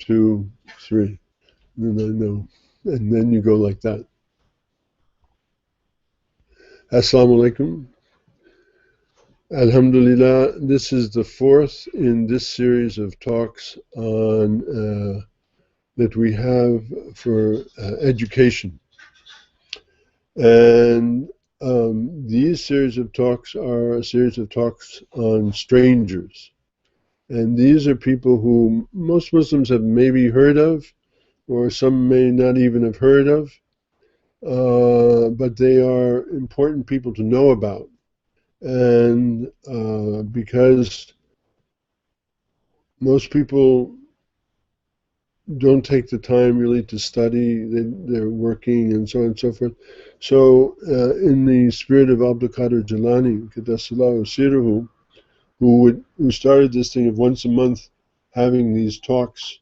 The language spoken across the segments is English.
2, 3. And then I know. And then you go like that. Assalamu alaikum. Alhamdulillah, this is the 4th in this series of talks on that we have for education. And these series of talks are a series of talks on strangers. And these are people who most Muslims have maybe heard of, or some may not even have heard of, but they are important people to know about. And because most people don't take the time really to study, they're working and so on and so forth. So in the spirit of Abdul Qadir Jilani, Qaddasallahu Sirruhu, who started this thing of once a month having these talks,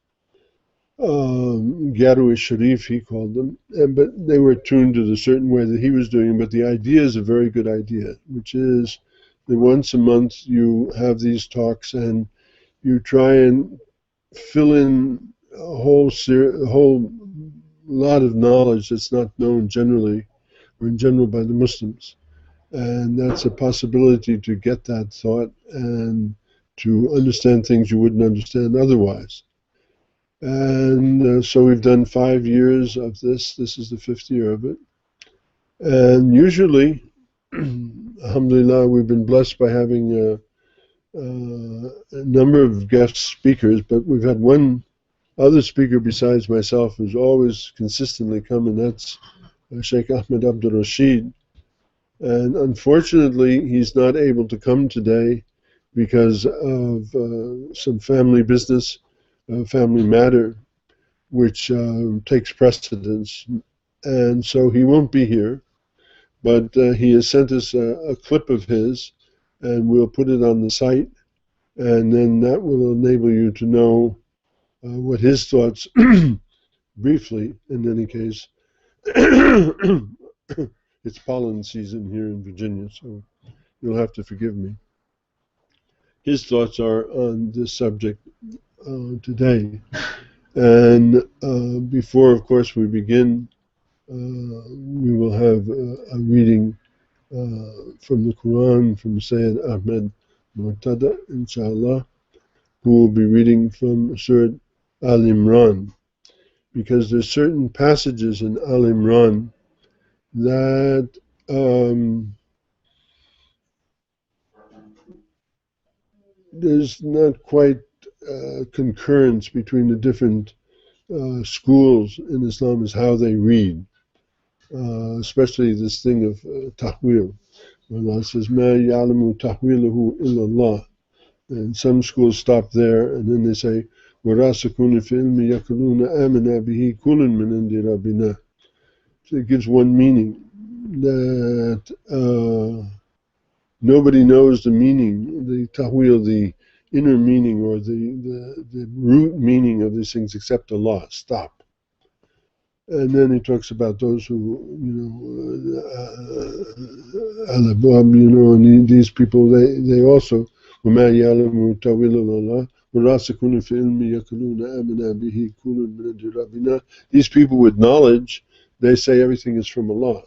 Gyaru-i-Sharif he called them, but they were tuned to the certain way that he was doing. But the idea is a very good idea, which is that once a month you have these talks and you try and fill in a whole lot of knowledge that's not known generally or in general by the Muslims. And that's a possibility to get that thought and to understand things you wouldn't understand otherwise. And so we've done 5 years of this. This is the 5th year of it. And usually, alhamdulillah, we've been blessed by having a number of guest speakers, but we've had one other speaker besides myself who's always consistently come, and that's Sheikh Ahmed Abdul Rashid. And unfortunately, he's not able to come today because of some family business, family matter, which takes precedence. And so he won't be here, but he has sent us a clip of his, and we'll put it on the site, and then that will enable you to know what his thoughts, briefly in any case. It's pollen season here in Virginia, so you'll have to forgive me. His thoughts are on this subject today. And before, of course, we begin, we will have a reading from the Quran from Sayyid Ahmed Mu'tada, inshallah, who will be reading from Surah Al-Imran, because there's certain passages in Al-Imran that there's not quite concurrence between the different schools in Islam as how they read, especially this thing of tahwil. Allah says, مَا يَعْلَمُ تَحْوِيلَهُ إِلَّا اللَّهُ. And some schools stop there, and then they say, وَرَاسِخُونَ فِي الْعِلْمِ يَقُولُونَ آمَنَا بِهِ كُلٌّ مِّنْ عِندِ رَبِّنَا. So it gives one meaning, that nobody knows the meaning, the tahwil, the inner meaning or the root meaning of these things except Allah. Stop. And then he talks about those who, Al-Abwab, and these people, they also, وَمَا يَعْلَمُ تَأْوِيلَهُ إِلَّا اللَّهُ وَالرَّاسِخُونَ فِي الْعِلْمِ يَقُولُونَ آمَنَا بِهِ كُلٌّ مِّنْ عِندِ رَبِّنَا. These people with knowledge, they say everything is from Allah.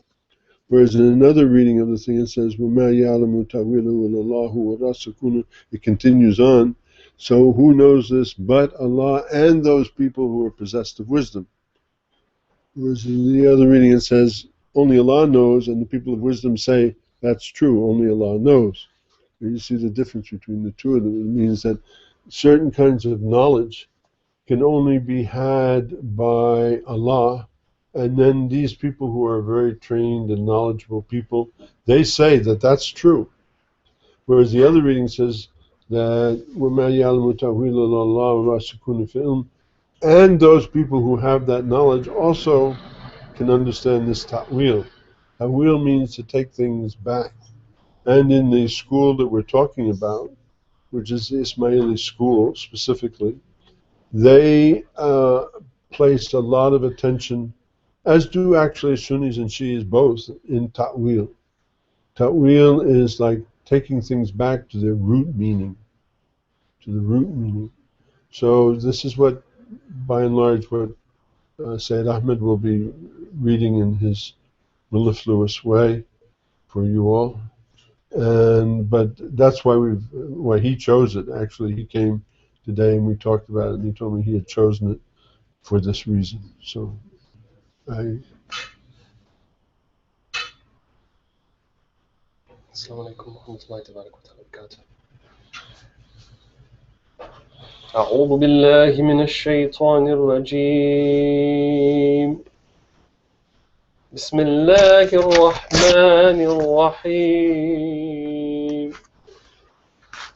Whereas in another reading of the thing, it says, وَمَا يَعْلَمُ تَأْوِيلَهُ إِلَّا اللَّهُ وَالرَّاسِخُونَ. It continues on. So who knows this but Allah and those people who are possessed of wisdom? Whereas in the other reading it says, only Allah knows, and the people of wisdom say, that's true, only Allah knows. And you see the difference between the two of them. It means that certain kinds of knowledge can only be had by Allah, and then these people who are very trained and knowledgeable people, they say that that's true. Whereas the other reading says that وَمَا يَعْلَمُ تَأْوِيلَهُ إِلَّا اللَّهُ وَالرَّاسِخُونَ فِي الْعِلْمِ. And those people who have that knowledge also can understand this ta'wil. Ta'wil means to take things back. And in the school that we're talking about, which is the Ismaili school specifically, they place a lot of attention, as do actually Sunnis and Shias both, in ta'wil. Ta'wil is like taking things back to their root meaning, So this is what by and large what Sayyid Ahmed will be reading in his mellifluous way for you all. But that's why he chose it. Actually, he came today and we talked about it, and he told me he had chosen it for this reason. So السلام عليكم ورحمة الله تبارك وبركاته. أعوذ بالله من الشيطان الرجيم. بسم الله الرحمن الرحيم.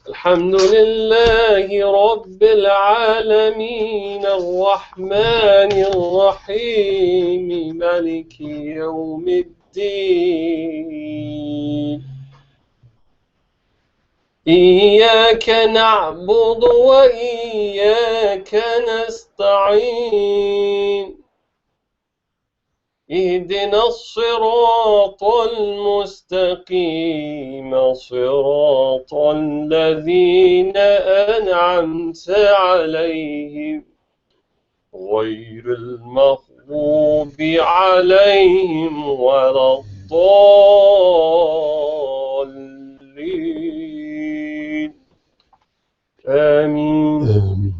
الحمد لله رب العالمين الرحمن الرحيم مالك يوم الدين. إياك نعبد وإياك نستعين. اهدنا الصراط المستقيم صراط الذين أنعمت عليهم غير المغضوب عليهم ولا الضالين. آمين.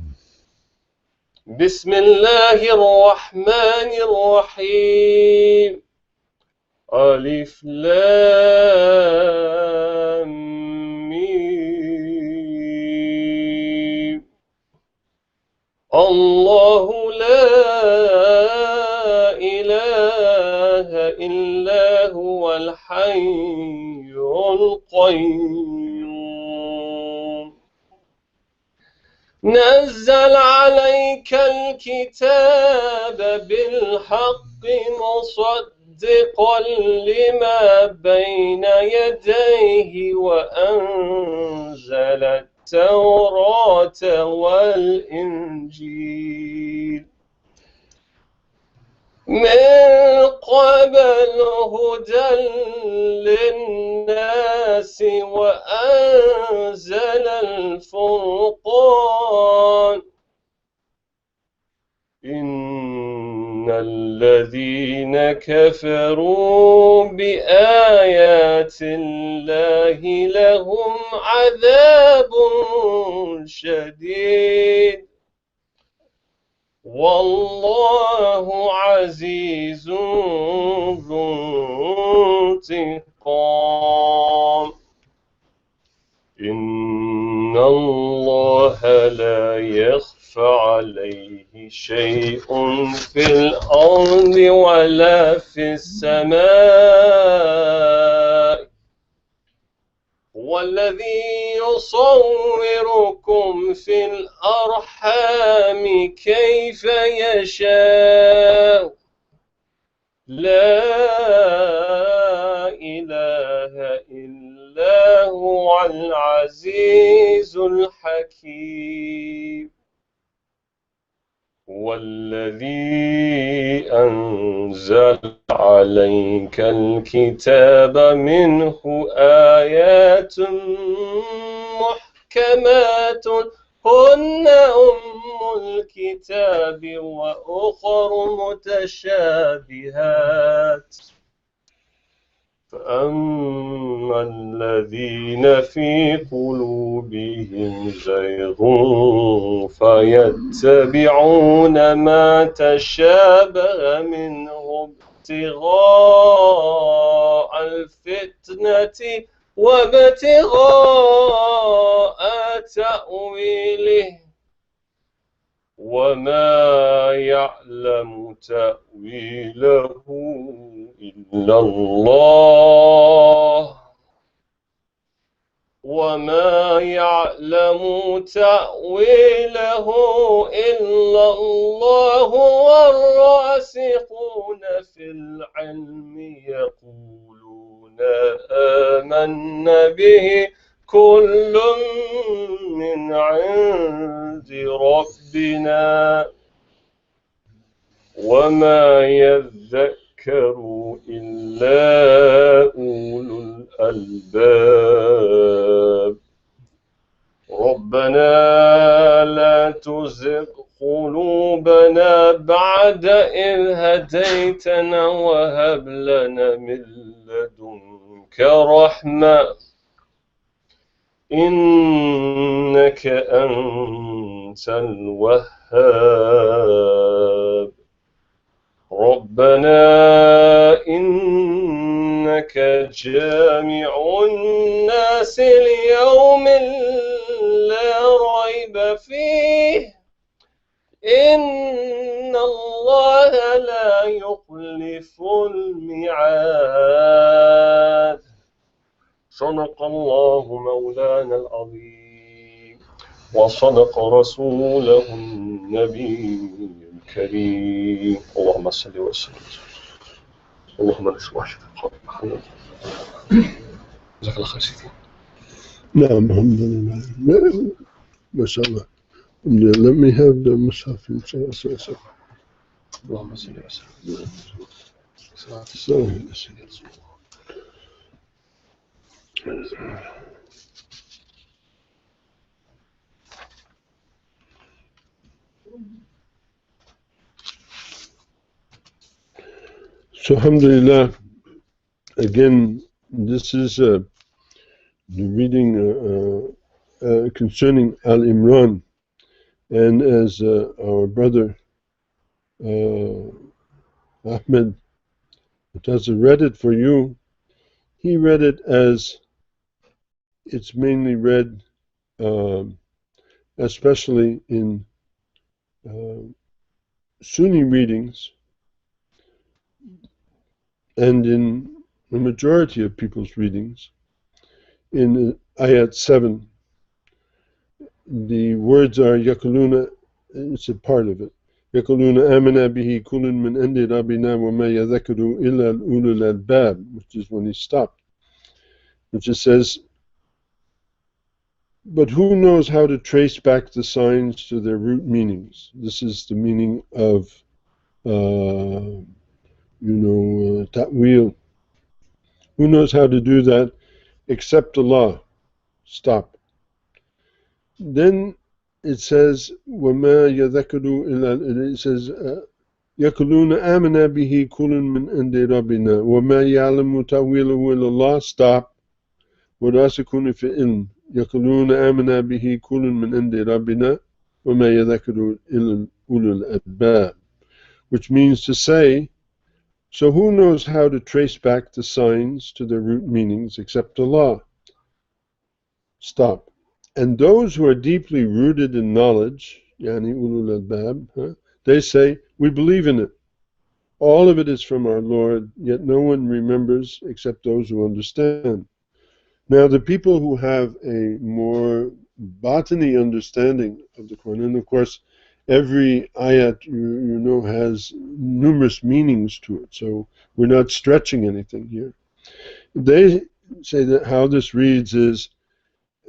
بسم الله الرحمن الرحيم. ألف لام ميم. الله لا إله إلا هو الحي القيوم. نزل عليك الكتاب بالحق مصدقا لما بين يديه وأنزل التوراة والإنجيل من قبل هدى للناس وأنزل الفرقان. إن الذين كفروا بآيات الله لهم عذاب شديد والله عزيز ذو انتقام. إن الله لا يخفى عليه شيء في الأرض ولا في السماء. هو الذي يصوركم في الأرحام كيف يشاء. لا إله إلا هو العزيز الحكيم. هو الذي أنزل عليك الكتاب منه آيات محكمات هن أم الكتاب وأخر متشابهات. فأما الذين في قلوبهم زيغ فيتبعون ما تشابه منه ابتغاء الفتنة وابتغاء تأويله وما يعلم تأويله إلا الله. وما يعلم تأويله إلا الله والراسخون في العلم يقولون آمنا به كل من عند ربنا وما يذكر إلا أولو الألباب. ربنا لا تزغ قلوبنا بعد إذ هديتنا وهب لنا من لدنك رحمة إنك أنت الوهاب ربنا إنك جامع الناس ليوم لا ريب فيه إن الله لا يخلف الميعاد صدق الله مولانا العظيم وصدق رسوله النبي الكريم اللهم صل وسلم اللهم نسمع محمد جزاك الله خير سيدي. نعم الحمد لله ما شاء الله. Let me have the Musaf. اللهم صل وسلم. So alhamdulillah, again, this is the reading concerning Al-Imran, and as our brother Ahmed Mutaza read it for you, he read it as it's mainly read, especially in Sunni readings, and in the majority of people's readings. In Ayat 7, the words are Yakuluna, it's a part of it. Yakuluna amana bihi kulun min indi rabbina wa ma yadhakuru illa al-ulul albab, which is when he stopped. Which it says, but who knows how to trace back the signs to their root meanings? This is the meaning of, ta'wil. Who knows how to do that except Allah? Stop. Then it says, وَمَا يَذَكَرُوا إِلَّا, it says, يَقُولُونَ آمَنَا بِهِ كُلٌّ مِّنْ عِندِ رَبِّنَا وَمَا يَعْلَمُ تَأْوِيلَهُ إِلَّا اللَّهُ. Stop. وَرَاسِخُونَ فِي الْعِلْمِ يَقُولُونَ آمَنَا بِهِ كُلٌّ مِّنْ عِندِ رَبِّنَا وَمَا يَذَكَرُوا إِلَّا أُولُو الْأَلْبَابِ. Which means to say, so who knows how to trace back the signs to their root meanings except Allah? Stop. And those who are deeply rooted in knowledge, yani ulul albab, they say, we believe in it. All of it is from our Lord, yet no one remembers except those who understand. Now the people who have a more botany understanding of the Quran, and of course every ayat you know has numerous meanings to it, so we're not stretching anything here. They say that how this reads is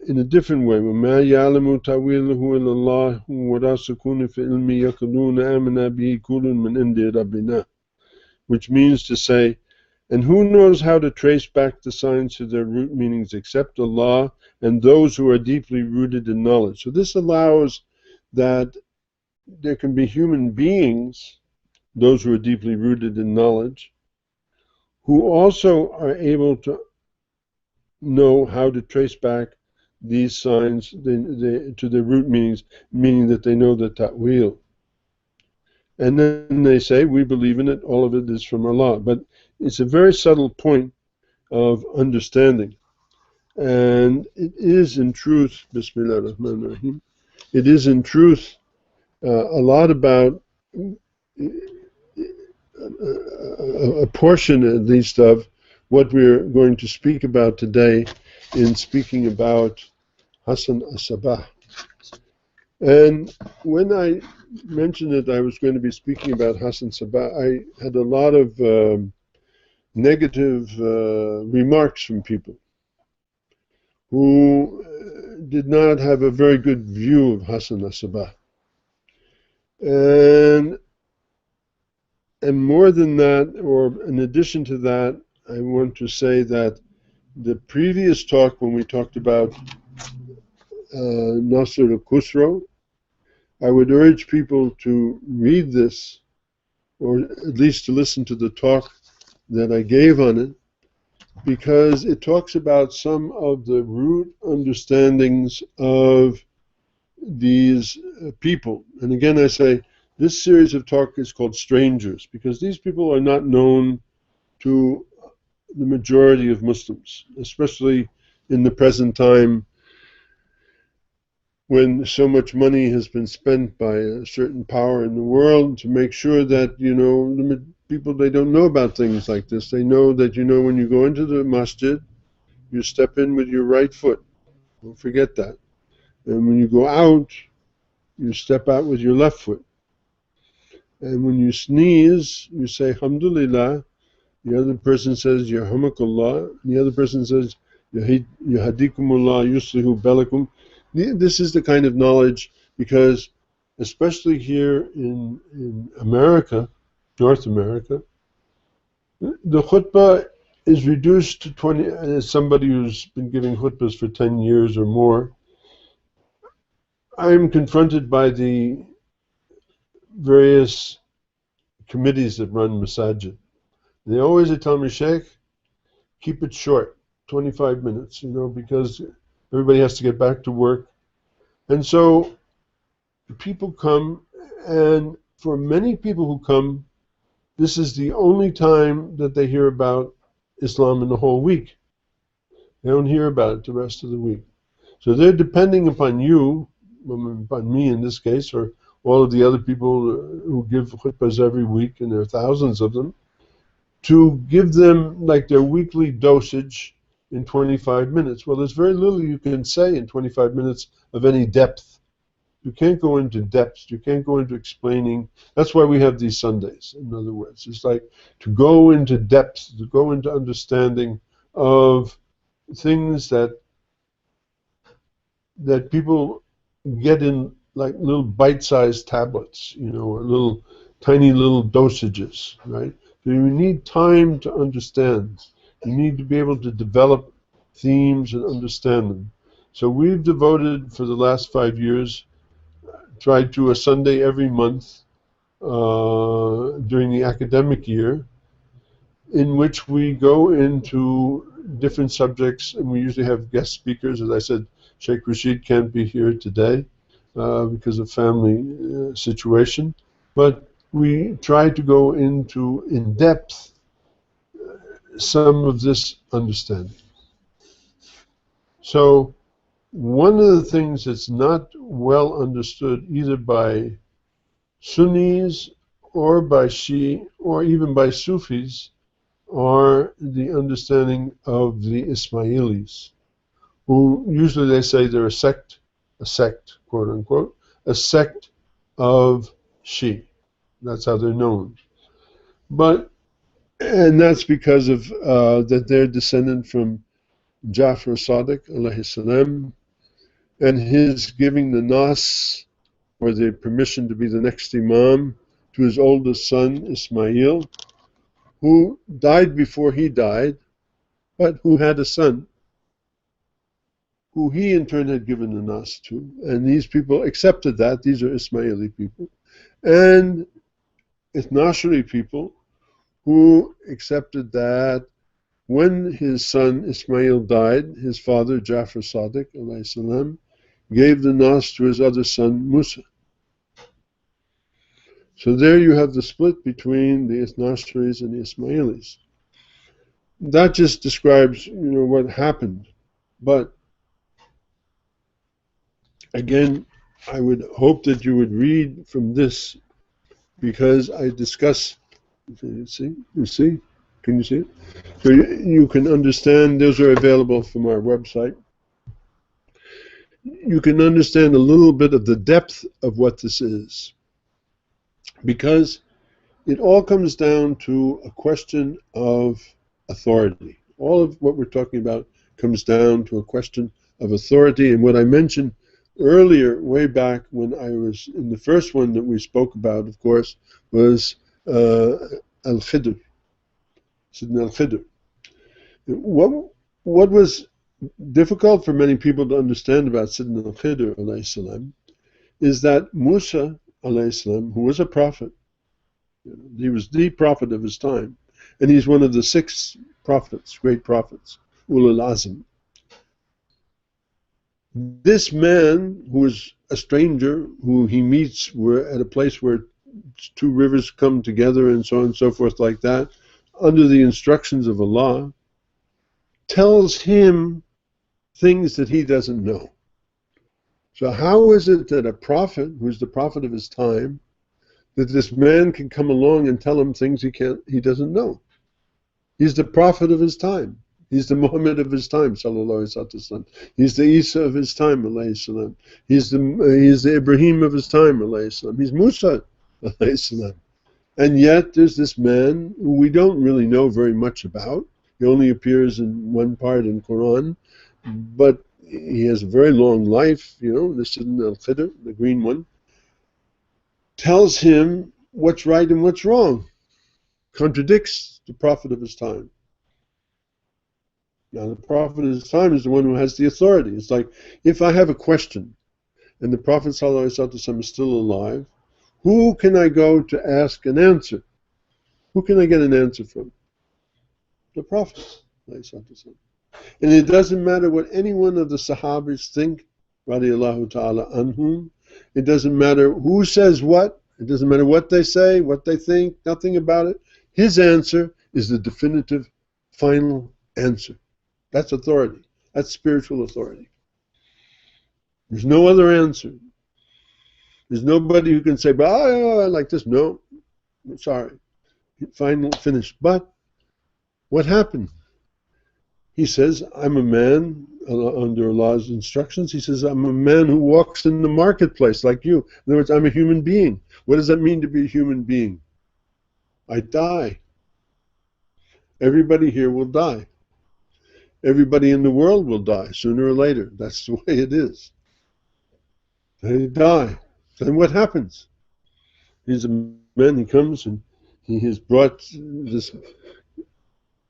in a different way. وَمَا يَعْلَمُ تَأْوِيلَهُ إِلَّا اللَّهُ وَرَاسِخُونَ فِي الْعِلْمِ يَقُولُونَ آمَنَا بِهِ كُلٌّ مِّنْ عِندِ رَبِّنَا. Which means to say, and who knows how to trace back the signs to their root meanings except Allah and those who are deeply rooted in knowledge. So this allows that there can be human beings, those who are deeply rooted in knowledge, who also are able to know how to trace back these signs to their root meanings, meaning that they know the ta'wil. And then they say, we believe in it, all of it is from Allah. But it's a very subtle point of understanding. And it is in truth, Bismillah ar-Rahman ar-Rahim, it is in truth a lot about a portion at least of what we're going to speak about today in speaking about Hassan as-Sabah. And when I mentioned that I was going to be speaking about Hassan Sabah, I had a lot of negative remarks from people who did not have a very good view of Hassan as-Sabah. And more than that, or in addition to that, I want to say that the previous talk, when we talked about Nasr al-Khusro, I would urge people to read this, or at least to listen to the talk that I gave on it, because it talks about some of the root understandings of these people. And again, I say, this series of talk is called Strangers, because these people are not known to the majority of Muslims, especially in the present time when so much money has been spent by a certain power in the world to make sure that, the people, they don't know about things like this. They know that, when you go into the masjid, you step in with your right foot. Don't forget that. And when you go out, you step out with your left foot. And when you sneeze, you say, Alhamdulillah. The other person says, Yarhamakallah. And the other person says, Yahadikumullah yuslihu balakum. This is the kind of knowledge, because especially here in America, North America, the khutbah is reduced to 20, as somebody who's been giving khutbahs for 10 years or more, I'm confronted by the various committees that run masajid. They always tell me, Sheikh, keep it short, 25 minutes, because everybody has to get back to work. And so people come, and for many people who come, this is the only time that they hear about Islam in the whole week. They don't hear about it the rest of the week. So they're depending upon you, upon me in this case, or all of the other people who give khutbahs every week, and there are thousands of them, to give them like their weekly dosage in 25 minutes. Well, there's very little you can say in 25 minutes of any depth. You can't go into depth. You can't go into explaining. That's why we have these Sundays, in other words. It's like to go into depth, to go into understanding of things that people get in like little bite-sized tablets, or little tiny little dosages, right? So you need time to understand. You need to be able to develop themes and understand them. So we've devoted, for the last 5 years, tried to a Sunday every month during the academic year, in which we go into different subjects, and we usually have guest speakers. As I said, Sheikh Rashid can't be here today because of family situation, but we try to go into, in depth, some of this understanding. So one of the things that's not well understood either by Sunnis or by Shia or even by Sufis are the understanding of the Ismailis, who usually they say they're a sect, quote unquote, a sect of Shia. That's how they're known. And that's because of that they're descendant from Ja'far Sadiq, alayhi salam, and his giving the nas, or the permission to be the next imam, to his oldest son, Ismail, who died before he died, but who had a son, who he in turn had given the nas to. And these people accepted that. These are Ismaili people. And Ithnashri people who accepted that when his son Ismail died, his father Ja'far Sadiq alayhi salam gave the nas to his other son Musa. So there you have the split between the Ithnashris and the Ismailis. That just describes, what happened. But again, I would hope that you would read from this, because I discuss. You see? Can you see it? So you can understand. Those are available from our website. You can understand a little bit of the depth of what this is, because it all comes down to a question of authority. All of what we're talking about comes down to a question of authority. And what I mentioned earlier, way back when I was in the first one that we spoke about, of course, was Al-Khidr, Sidna Al-Khidr. What was difficult for many people to understand about Sidna Al-Khidr alayhi salam is that Musa, alayhi salam, who was a prophet, he was the prophet of his time, and he's one of the 6 prophets, great prophets, ulul azm. This man, who is a stranger, who he meets at a place where 2 rivers come together and so on and so forth like that, under the instructions of Allah, tells him things that he doesn't know. So how is it that a prophet, who's the prophet of his time, that this man can come along and tell him things he doesn't know? He's the prophet of his time. He's the Muhammad of his time, sallallahu alaihi wasallam. He's the Isa of his time, alayhi salam. He's the Ibrahim of his time, alayhi salam. He's Musa, alayhi salam. And yet there's this man who we don't really know very much about. He only appears in one part in Quran, but he has a very long life, the Sayyidina al-Khidr, the green one, tells him what's right and what's wrong, contradicts the prophet of his time. Now the prophet of his time is the one who has the authority. It's like, if I have a question and the Prophet ﷺ is still alive, who can I go to ask an answer? Who can I get an answer from? The Prophet ﷺ. And it doesn't matter what any one of the Sahabis think, radiyallahu ta'ala anhum. It doesn't matter who says what. It doesn't matter what they say, what they think, nothing about it. His answer is the definitive, final answer. That's authority. That's spiritual authority. There's no other answer. There's nobody who can say, but I like this. No, sorry. Final, finished. But what happened? He says, I'm a man, under Allah's instructions, he says, I'm a man who walks in the marketplace like you. In other words, I'm a human being. What does that mean to be a human being? I die. Everybody here will die. Everybody in the world will die sooner or later. That's the way it is. They die. Then what happens? He's a man, he comes and he has brought this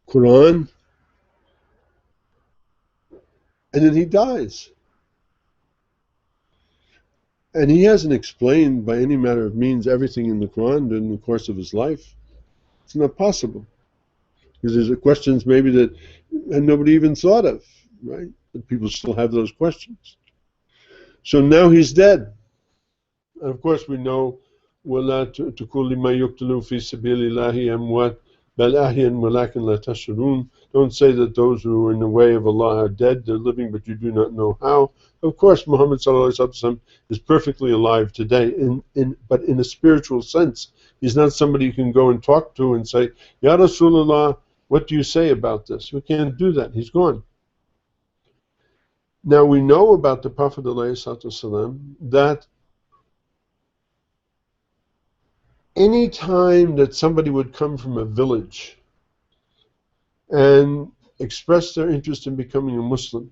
Quran, and then he dies. And he hasn't explained by any matter of means everything in the Quran during the course of his life. It's not possible. Because there's questions maybe that nobody even thought of, right? But people still have those questions. So now he's dead. And of course we know, وَلَا تُكُلِّ مَا يُقْتَلُوا فِي سَبِيلِ اللَّهِ أَمْوَاتٍ بَلْ أَحْيَاءٌ وَلَكِنْ لَا تَشْعُرُونَ. Don't say that those who are in the way of Allah are dead, they're living, but you do not know how. Of course, Muhammad ﷺ is perfectly alive today, but in a spiritual sense. He's not somebody you can go and talk to and say, Ya Rasulullah, what do you say about this? We can't do that. He's gone. Now we know about the Prophet ﷺ that any time that somebody would come from a village and express their interest in becoming a Muslim,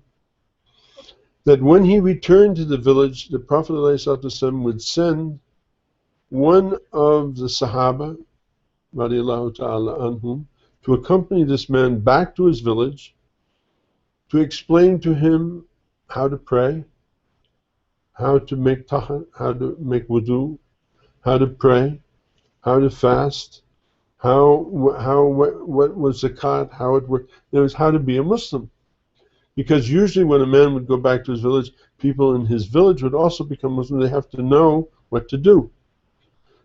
that when he returned to the village, the Prophet ﷺ would send one of the Sahaba, radiallahu ta'ala anhum, to accompany this man back to his village, to explain to him how to pray, how to make tahar, how to make wudu, how to pray, how to fast, what was zakat, how it worked. It was how to be a Muslim. Because usually when a man would go back to his village, people in his village would also become Muslim. They have to know what to do.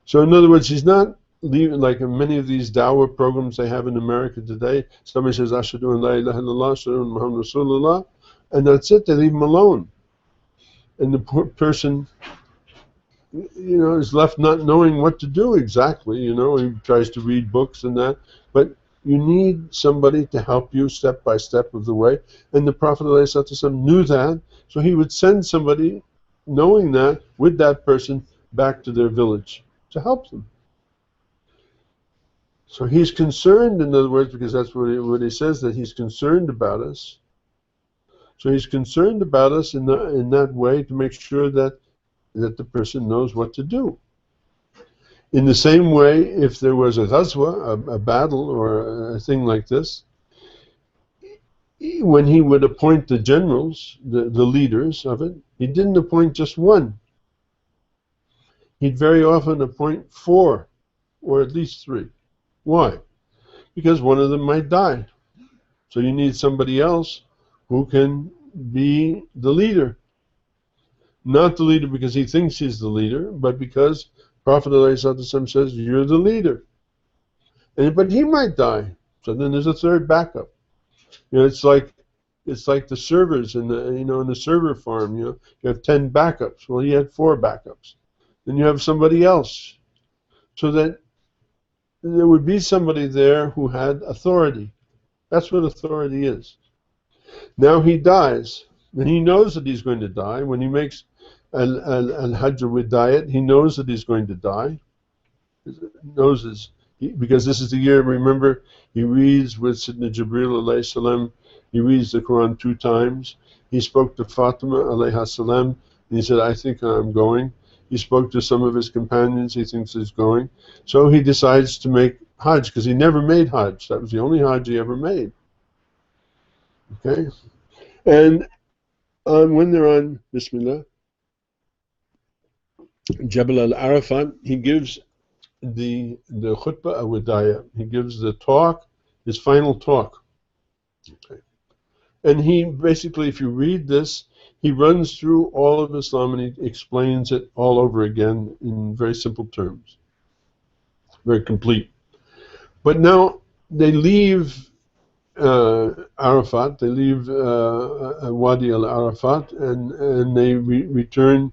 So in other words, he's not leaving, like in many of these dawah programs they have in America today. Somebody says, Ashhadu an la ilaha illallah, Ashhadu anna Muhammad Rasulullah, and that's it, they leave him alone. And the poor person, is left not knowing what to do exactly. He tries to read books and that, but you need somebody to help you step by step of the way. And the Prophet ﷺ knew that, so he would send somebody, knowing that, with that person back to their village to help them. So he's concerned, in other words, because that's what he says, that he's concerned about us. So he's concerned about us in that way to make sure that the person knows what to do. In the same way, if there was a ghazwa, a battle or a thing like this, when he would appoint the generals, the leaders of it, he didn't appoint just one. he'd very often appoint 4 or at least 3. Why? Because one of them might die. So you need somebody else who can be the leader. Not the leader because he thinks he's the leader, but because Prophet ﷺ says, you're the leader. But he might die. So then there's a third backup. It's like the servers in the server farm. You have 10 backups. Well, he had 4 backups. Then you have somebody else, so that there would be somebody there who had authority. That's what authority is. Now he dies, and he knows that he's going to die. When he makes al-Hajj Widayat, he knows that he's going to die. Because this is the year, remember, he reads with Sayyidina Jibreel alayhi salam, he reads the Quran 2 times. He spoke to Fatima alayha salam, and he said, I think I'm going. He spoke to some of his companions, he thinks he's going. So he decides to make Hajj, because he never made Hajj. That was the only Hajj he ever made. Okay? And when they're on, Bismillah, Jabal al-Arafat, he gives the khutbah al-Wadaya. He gives the talk, his final talk. Okay. And he basically, if you read this, he runs through all of Islam and he explains it all over again in very simple terms. Very complete. But now they leave Arafat, they leave Wadi al-Arafat, and they return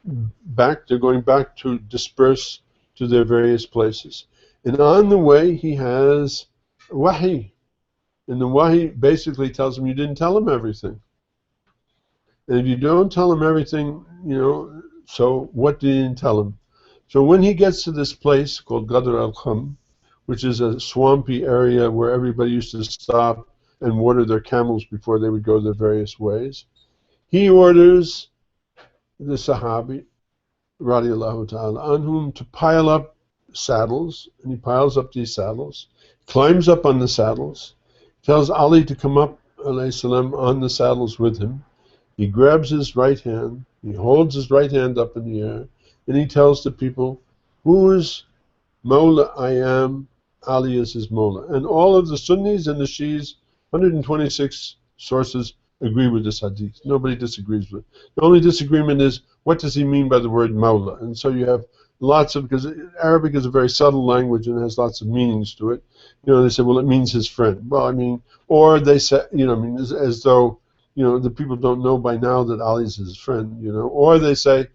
back. They're going back to disperse to their various places. And on the way, he has wahi. And the wahi basically tells him, you didn't tell him everything. And if you don't tell him everything, so what did you tell him? So when he gets to this place called Gadr al-Kham, which is a swampy area where everybody used to stop and water their camels before they would go their various ways, he orders the Sahabi, radiallahu ta'ala anhum, to pile up saddles, and he piles up these saddles, climbs up on the saddles, tells Ali to come up, alayhi salam, on the saddles with him. He grabs his right hand, he holds his right hand up in the air, and he tells the people, whose Mawla I am, Ali is his Mawla. And all of the Sunnis and the Shias, 126 sources, agree with this hadith. Nobody disagrees with it. The only disagreement is, what does he mean by the word Mawla? And so you have lots of, because Arabic is a very subtle language and has lots of meanings to it. They say, well, it means his friend. Well, I mean, or they say, as though, the people don't know by now that Ali is his friend, or they say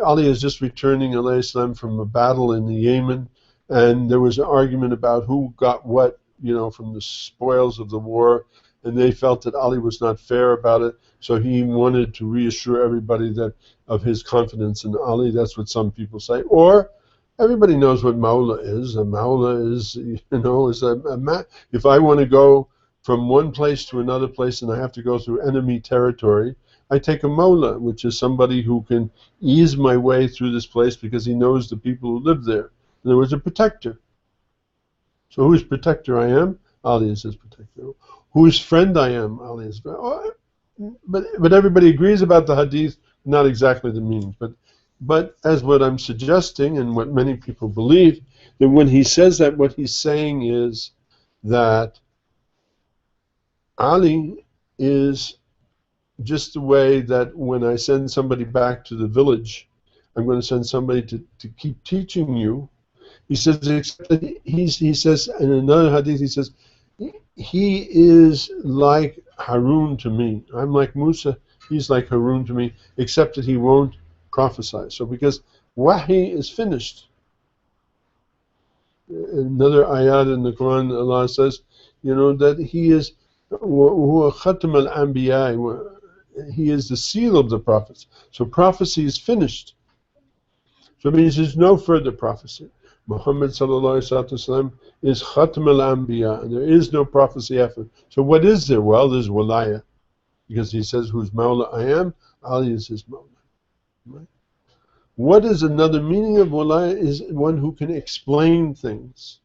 Ali is just returning, alayhi salam, from a battle in the Yemen, and there was an argument about who got what, from the spoils of the war, and they felt that Ali was not fair about it, so he wanted to reassure everybody that of his confidence in Ali. That's what some people say. Or everybody knows what Mawla is. A Mawla is, if I want to go from one place to another place and I have to go through enemy territory, I take a Mawla, which is somebody who can ease my way through this place because he knows the people who live there. In other words, a protector. So whose protector I am? Ali is his protector. Whose friend I am? Ali is his friend. Oh, but everybody agrees about the hadith, not exactly the meaning. But as what I'm suggesting and what many people believe, that when he says that, what he's saying is that Ali is just the way that when I send somebody back to the village, I'm going to send somebody to keep teaching you. He says, he says in another hadith, he says, he is like Harun to me. I'm like Musa, he's like Harun to me, except that he won't prophesy. So because wahi is finished. Another ayat in the Quran, Allah says, that he is khatam al-anbiya, he is the seal of the prophets. So prophecy is finished. So it means there's no further prophecy. Muhammad sallallahu alaihi wasallam is khatam al-anbiya, and there is no prophecy after. So what is there? Well, there's walaya, because he says, whose Mawla I am, Ali is his Mawla. Right? What is another meaning of walaya? Is one who can explain things.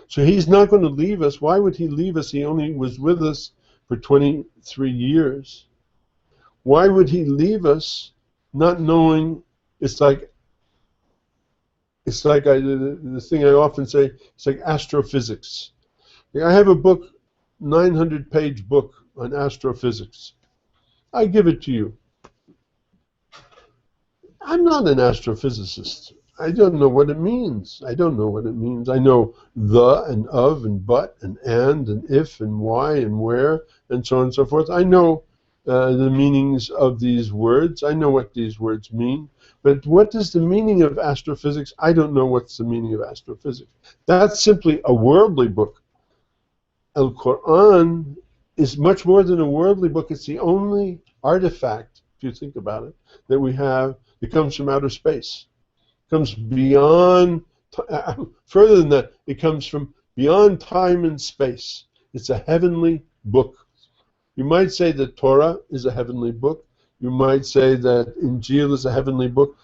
So he's not going to leave us. Why would he leave us? He only was with us for 23 years. Why would he leave us not knowing? It's like It's like the thing I often say, it's like astrophysics. I have a book, 900-page book on astrophysics. I give it to you. I'm not an astrophysicist. I don't know what it means. I don't know what it means. I know the and of and but and if and why and where and so on and so forth. I know the meanings of these words. I know what these words mean. But what is the meaning of astrophysics? I don't know what's the meaning of astrophysics. That's simply a worldly book. Al-Quran is much more than a worldly book. It's the only artifact, if you think about it, that we have that comes from outer space. It comes beyond, further than that, it comes from beyond time and space. It's a heavenly book. You might say that Torah is a heavenly book. You might say that Injil is a heavenly book.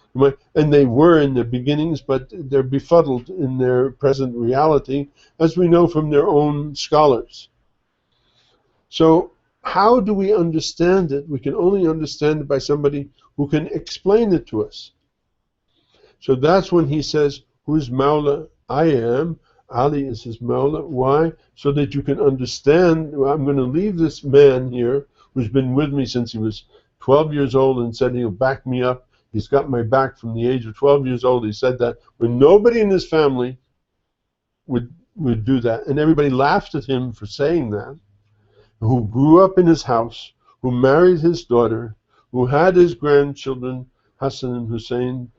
And they were in their beginnings, but they're befuddled in their present reality, as we know from their own scholars. So how do we understand it? We can only understand it by somebody who can explain it to us. So that's when he says, whose Mawla I am. Ali is his Mawla. Why? So that you can understand. I'm going to leave this man here who's been with me since he was 12 years old and said he'll back me up. He's got my back from the age of 12 years old. He said that when nobody in his family would do that. And everybody laughed at him for saying that. Who grew up in his house, who married his daughter, who had his grandchildren, Hassan and Hussein,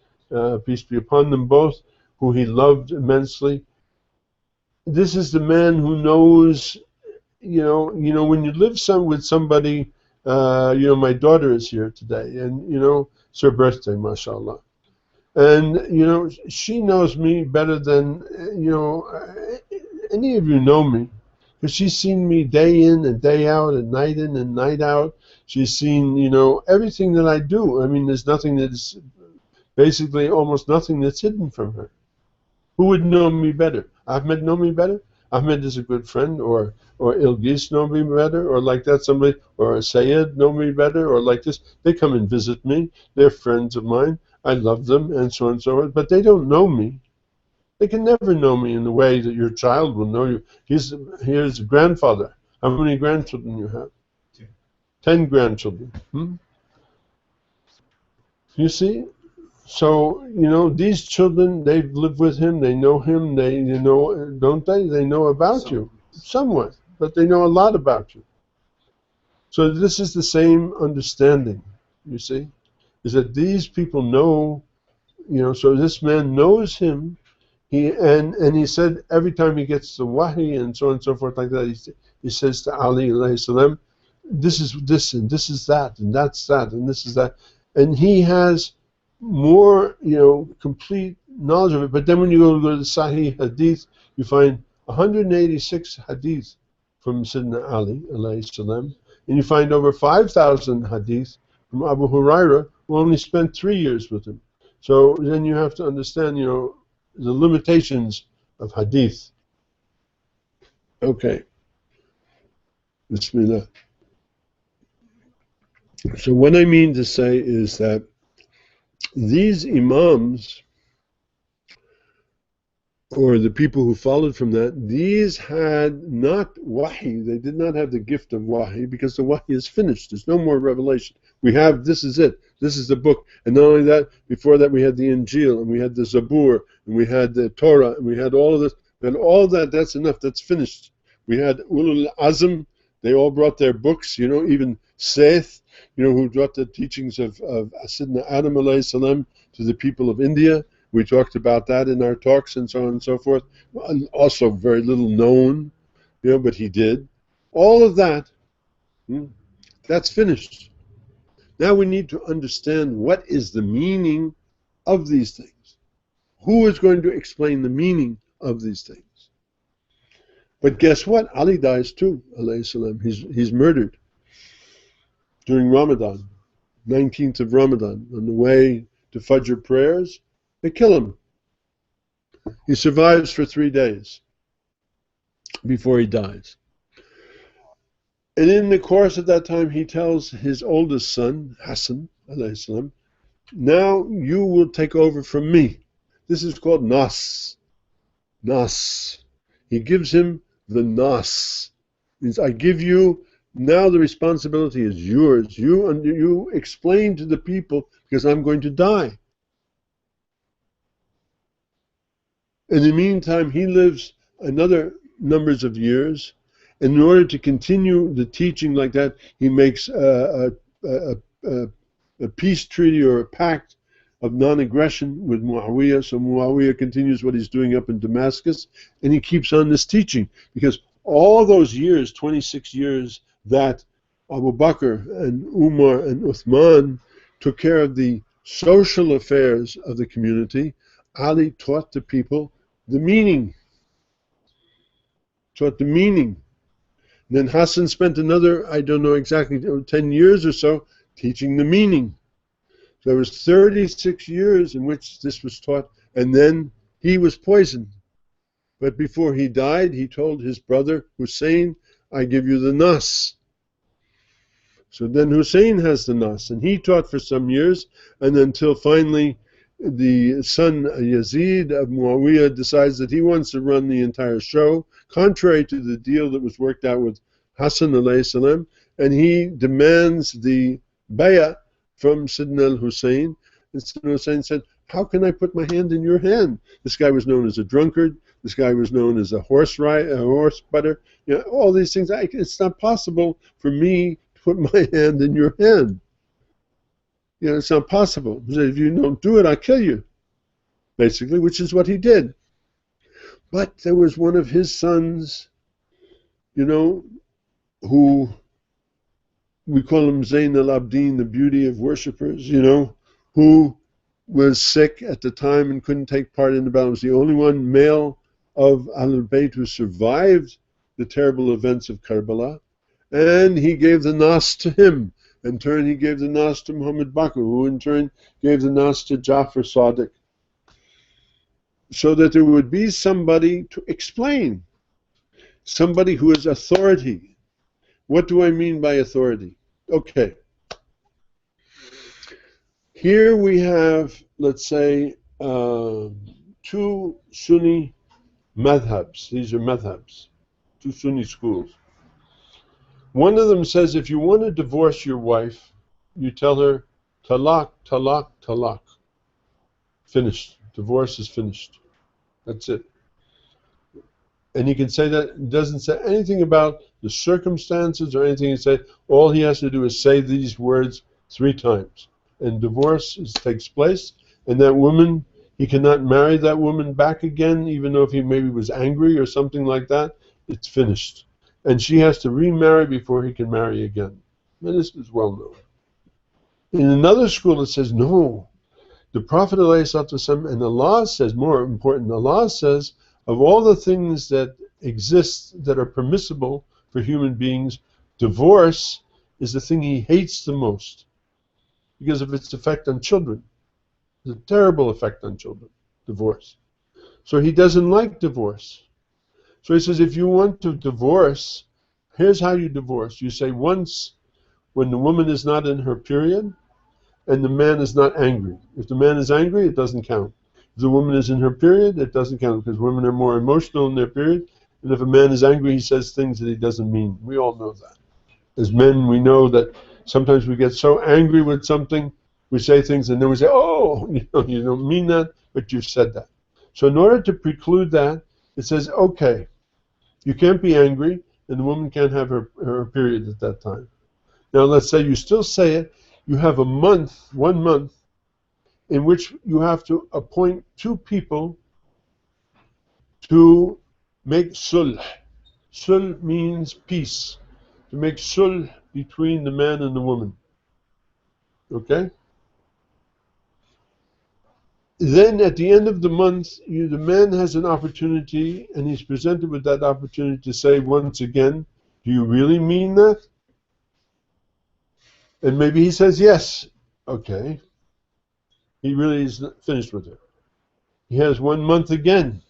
peace be upon them both, who he loved immensely. This is the man who knows, when you live with somebody, my daughter is here today, and, it's her birthday, mashallah. And, she knows me better than, any of you know me. Because she's seen me day in and day out and night in and night out. She's seen, everything that I do. I mean, there's nothing that's, basically almost nothing that's hidden from her. Who would know me better? Ahmed know me better? Ahmed is a good friend, or Ilgis know me better, or like that somebody, or Sayed know me better, or like this. They come and visit me. They're friends of mine. I love them, and so on and so forth. But they don't know me. They can never know me in the way that your child will know you. Here's a grandfather. How many grandchildren you have? 10 grandchildren. You see? So, these children, they've lived with him, they know him, don't they? They know about you. Somewhat. But they know a lot about you. So this is the same understanding, you see? Is that these people know, so this man knows him. And he said every time he gets the wahi and so on and so forth like that, he says to Ali alayhi salam, this is this and this is that and that's that and this is that. And he has more, complete knowledge of it. But then when you go to the Sahih Hadith, you find 186 Hadith from Sayyidina Ali alayhi salam, and you find over 5,000 Hadith from Abu Huraira, who only spent 3 years with him. So then you have to understand, the limitations of Hadith. Okay. Bismillah. So what I mean to say is that these Imams, or the people who followed from that, these had not wahi. They did not have the gift of wahi, because the wahi is finished. There's no more revelation. We have, this is it. This is the book. And not only that, before that we had the Injil, and we had the Zabur, and we had the Torah, and we had all of this. And all that, that's enough. That's finished. We had Ulul Azm. They all brought their books, even Seth, who brought the teachings of Sidna Adam alayhi salam to the people of India. We talked about that in our talks and so on and so forth. Also very little known, but he did. All of that, that's finished. Now we need to understand what is the meaning of these things. Who is going to explain the meaning of these things? But guess what? Ali dies too, alayhi salam. He's murdered during Ramadan, 19th of Ramadan, on the way to Fajr prayers. They kill him. He survives for 3 days before he dies. And in the course of that time, he tells his oldest son, Hassan, alayhi salam, now you will take over from me. This is called nas. Nas. He gives him the nas. Means I give you, now the responsibility is yours. You explain to the people, because I'm going to die. In the meantime, he lives another numbers of years. And in order to continue the teaching like that, he makes a peace treaty or a pact of non-aggression with Muawiyah. So Muawiyah continues what he's doing up in Damascus, and he keeps on this teaching. Because all those years, 26 years, that Abu Bakr and Umar and Uthman took care of the social affairs of the community, Ali taught the people the meaning. Taught the meaning. Then Hassan spent another, I don't know exactly, 10 years or so, teaching the meaning. So there was 36 years in which this was taught, and then he was poisoned. But before he died, he told his brother Hussein, I give you the nas. So then Hussein has the nas, and he taught for some years, and until finally the son Yazid of Muawiyah decides that he wants to run the entire show, contrary to the deal that was worked out with Hassan alayhi salam, and he demands the bay'ah from Sidna al-Hussein. And Sidna Hussein said, how can I put my hand in your hand? This guy was known as a drunkard. This guy was known as a horse butter. You know, all these things. It's not possible for me to put my hand in your hand. You know, it's not possible. He said, if you don't do it, I'll kill you, basically, which is what he did. But there was one of his sons, you know, who we call him Zayn al-Abdin, the beauty of worshippers, you know, who was sick at the time and couldn't take part in the battle. He was the only one male of Ahlul Bayt who survived the terrible events of Karbala. And he gave the nas to him. In turn, he gave the nas to Muhammad Bakr, who in turn gave the nas to Ja'far Sadiq. So that there would be somebody to explain, somebody who is authority. What do I mean by authority? Okay. Here we have, let's say, two Sunni madhabs. These are madhabs, two Sunni schools. One of them says if you want to divorce your wife, you tell her, talaq, talaq, talaq. Finished. Divorce is finished. That's it. And he can say that, it doesn't say anything about the circumstances or anything. He said all he has to do is say these words 3 times. And divorce takes place. And that woman, he cannot marry that woman back again, even though if he maybe was angry or something like that. It's finished. And she has to remarry before he can marry again. And this is well known. In another school it says, no. The Prophet ﷺ and Allah says, more important, Allah says, of all the things that exist that are permissible for human beings, divorce is the thing he hates the most because of its effect on children. It's a terrible effect on children, divorce. So he doesn't like divorce. So he says, if you want to divorce, here's how you divorce. You say once when the woman is not in her period and the man is not angry. If the man is angry, it doesn't count. If the woman is in her period, it doesn't count because women are more emotional in their period. And if a man is angry, he says things that he doesn't mean. We all know that. As men, we know that sometimes we get so angry with something, we say things and then we say, oh, you don't mean that, but you've said that. So in order to preclude that, it says, okay, you can't be angry, and the woman can't have her period at that time. Now let's say you still say it, you have a month, 1 month, in which you have to appoint 2 people to make sulh. Sulh means peace. To make sulh between the man and the woman. Okay? Then at the end of the month, the man has an opportunity, and he's presented with that opportunity to say once again, do you really mean that? And maybe he says yes. Okay. He really is finished with her. He has 1 month again.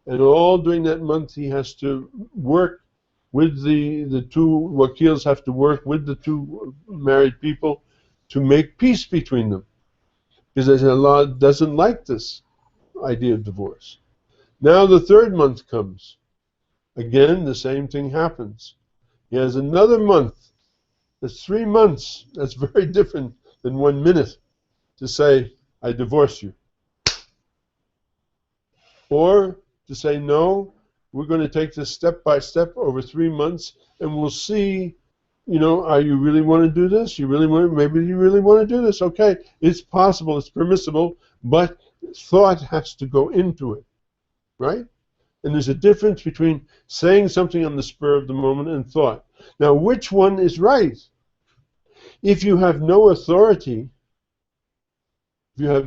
And all during that month he has to work with the 2 wakils have to work with the 2 married people to make peace between them. Because they say Allah doesn't like this. idea of divorce. Now the third month comes. Again, the same thing happens. He has another month. That's 3 months. That's very different than 1 minute to say, I divorce you. Or to say, no, we're going to take this step by step over 3 months, and we'll see, you know, are you really want to do this? Maybe you really want to do this. Okay, it's possible, it's permissible, but thought has to go into it, right? And there's a difference between saying something on the spur of the moment and thought. Now, which one is right? If you have no authority, there's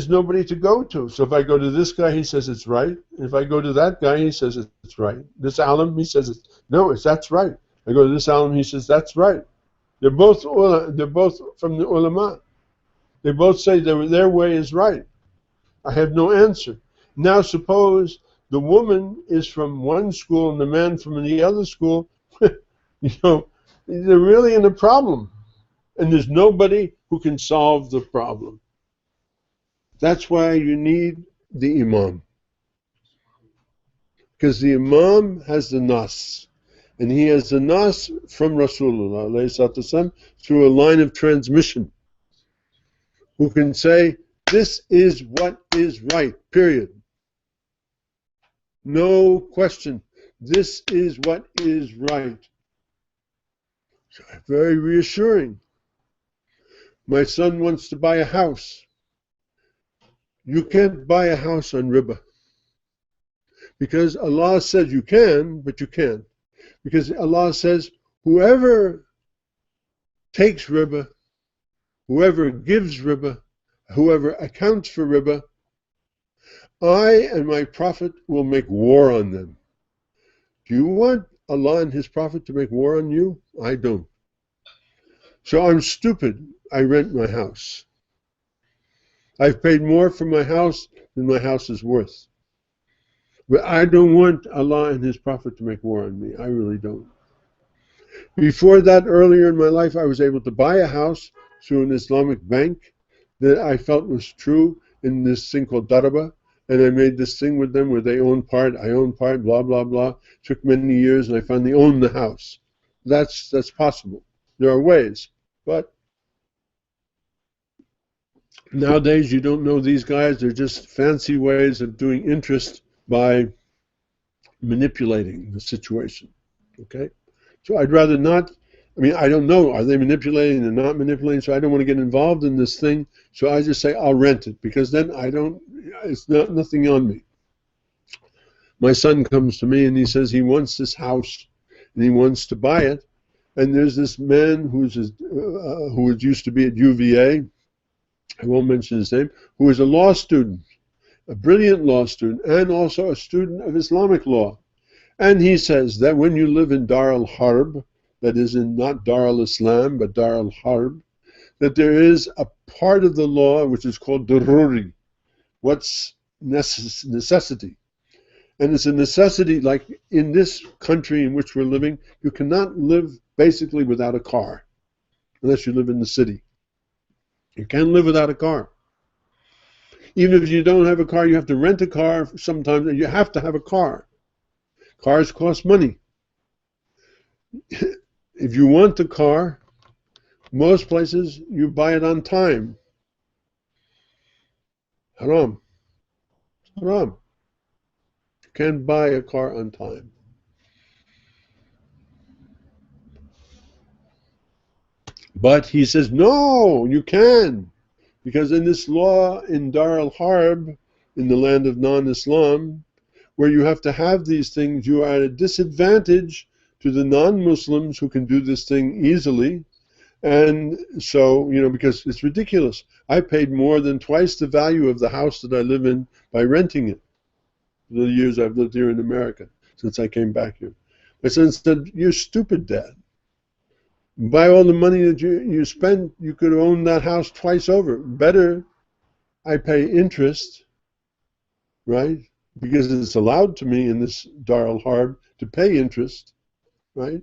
nobody to go to. So if I go to this guy, he says it's right. If I go to that guy, he says it's right. This alim, he says that's right. I go to this alim, he says that's right. They're both from the ulama. They both say their way is right. I have no answer. Now suppose the woman is from one school and the man from the other school. You know, they're really in a problem, and there's nobody who can solve the problem. That's why you need the imam, because the imam has the nas, and he has the nas from Rasulullah ﷺ through a line of transmission, who can say, this is what is right, period. No question. This is what is right. Very reassuring. My son wants to buy a house. You can't buy a house on riba. Because Allah says you can, but you can't. Because Allah says, whoever takes riba, whoever gives riba, whoever accounts for riba, I and my Prophet will make war on them. Do you want Allah and His Prophet to make war on you? I don't. So I'm stupid. I rent my house. I've paid more for my house than my house is worth. But I don't want Allah and His Prophet to make war on me. I really don't. Before that, earlier in my life, I was able to buy a house through an Islamic bank that I felt was true in this thing called Daraba. And I made this thing with them where they own part, I own part, blah, blah, blah. Took many years, and I finally owned the house. That's possible. There are ways. But nowadays, you don't know these guys. They're just fancy ways of doing interest by manipulating the situation. Okay? So I'd rather not. I mean, I don't know. Are they manipulating? They're not manipulating. So I don't want to get involved in this thing. So I just say I'll rent it, because then it's nothing on me. My son comes to me and he says he wants this house and he wants to buy it. And there's this man who used to be at UVA, I won't mention his name, who is a law student, a brilliant law student, and also a student of Islamic law. And he says that when you live in Dar al-Harb, that is in not Dar al-Islam, but Dar al-Harb, that there is a part of the law which is called daruri, what's necessity. And it's a necessity, like in this country in which we're living, you cannot live basically without a car, unless you live in the city. You can't live without a car. Even if you don't have a car, you have to rent a car sometimes, and you have to have a car. Cars cost money. If you want a car, most places you buy it on time. Haram. Haram. You can't buy a car on time. But he says, no, you can. Because in this law in Dar al-Harb, in the land of non-Islam, where you have to have these things, you are at a disadvantage to the non-Muslims who can do this thing easily. And so, you know, because it's ridiculous. I paid more than twice the value of the house that I live in by renting it. The years I've lived here in America, since I came back here. My son said, you're stupid, Dad. By all the money that you spend, you could own that house twice over. Better I pay interest, right? Because it's allowed to me in this Dar al-Harb to pay interest, right?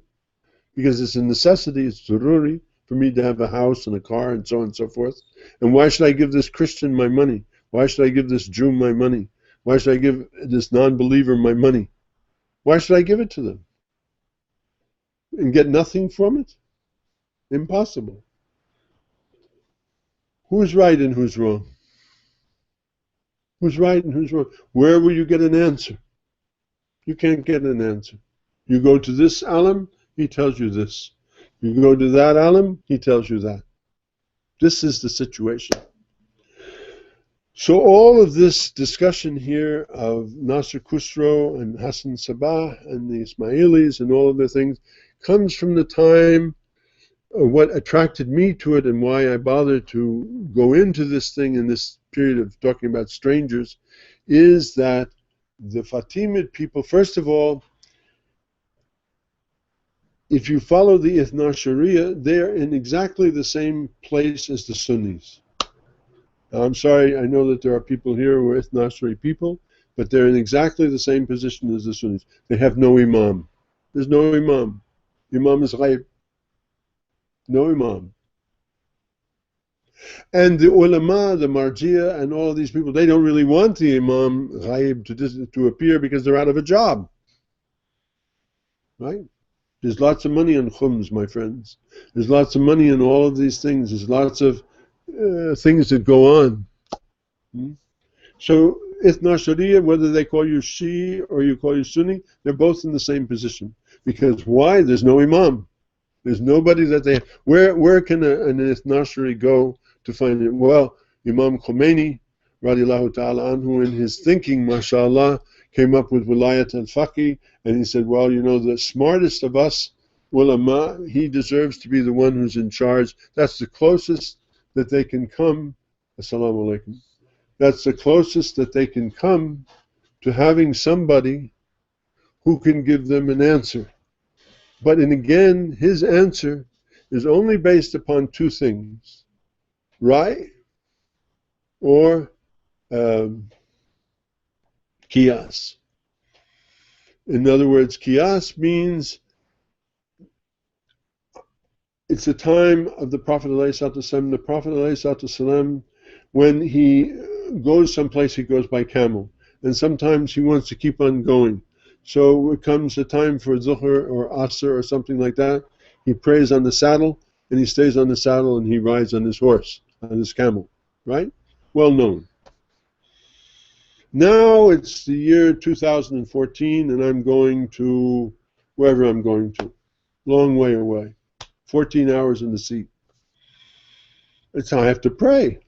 Because it's a necessity, it's daruri for me to have a house and a car and so on and so forth? And why should I give this Christian my money? Why should I give this Jew my money? Why should I give this non-believer my money? Why should I give it to them? And get nothing from it? Impossible. Who's right and who's wrong? Who's right and who's wrong? Where will you get an answer? You can't get an answer. You go to this alim, he tells you this. You go to that alim, he tells you that. This is the situation. So all of this discussion here of Nasser Khusro and Hassan Sabah and the Ismailis and all of the things comes from the time of what attracted me to it and why I bothered to go into this thing in this period of talking about strangers, is that the Fatimid people, first of all, if you follow the Ithna Sharia, they're in exactly the same place as the Sunnis. Now, I'm sorry, I know that there are people here who are Ithna Sharia people, but they're in exactly the same position as the Sunnis. They have no imam. There's no imam. Imam is ghaib. No imam. And the ulama, the marjia, and all these people, they don't really want the imam ghaib to appear because they're out of a job. Right? There's lots of money on khums, my friends. There's lots of money in all of these things. There's lots of things that go on. So, Ithna Sharia, whether they call you Shi or you call you Sunni, they're both in the same position. Because why? There's no imam. There's nobody that they... Where can an Ithna Sharia go to find it? Well, Imam Khomeini, radiallahu ta'ala anhu, in his thinking, mashallah, came up with Wilayat al-Faqih, and he said, well, you know, the smartest of us, ulama, he deserves to be the one who's in charge. That's the closest that they can come, assalamu alaikum, that's the closest that they can come to having somebody who can give them an answer. But and again, his answer is only based upon two things, right or qiyas. In other words, qiyas means it's the time of the Prophet ﷺ. The Prophet ﷺ, when he goes someplace, he goes by camel. And sometimes he wants to keep on going. So it comes a time for Zuhr or Asr or something like that. He prays on the saddle, and he stays on the saddle, and he rides on his horse, on his camel. Right? Well known. Now it's the year 2014, and I'm going to wherever I'm going to. Long way away. 14 hours in the seat. It's how I have to pray.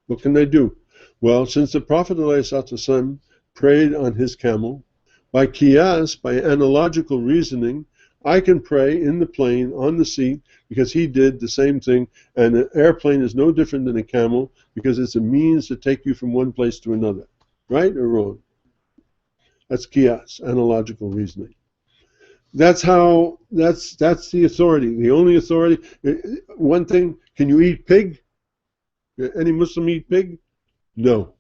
What can I do? Well, since the Prophet ﷺ prayed on his camel, by qiyas, by analogical reasoning, I can pray in the plane, on the seat, because he did the same thing. And an airplane is no different than a camel, because it's a means to take you from one place to another. Right or wrong? That's qiyas, analogical reasoning. That's how, that's the authority, the only authority. One thing, can you eat pig? Any Muslim eat pig? No.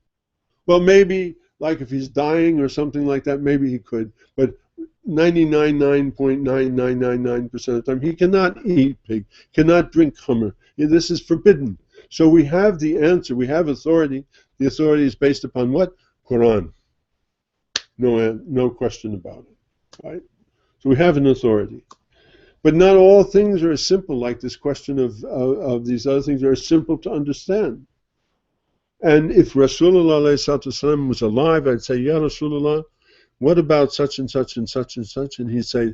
Well, maybe, like if he's dying or something like that, maybe he could. But 99.9999% of the time, he cannot eat pig, cannot drink khamr. This is forbidden. So we have the answer, we have authority. The authority is based upon what? Quran. No question about it. Right? So we have an authority. But not all things are as simple, like this question of these other things are as simple to understand. And if Rasulullah ﷺ was alive, I'd say, Ya Rasulullah, what about such and such and such and such? And he'd say,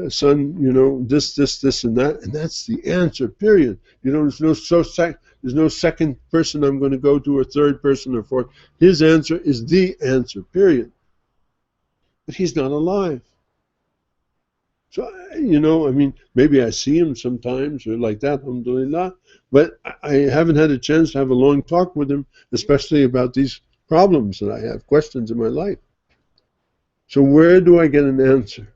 son, you know, this, and that. And that's the answer, period. You know, there's no second person I'm going to go to, or third person, or fourth. His answer is the answer, period. But he's not alive. So, you know, I mean, maybe I see him sometimes or like that, alhamdulillah, but I haven't had a chance to have a long talk with him, especially about these problems that I have, questions in my life. So where do I get an answer?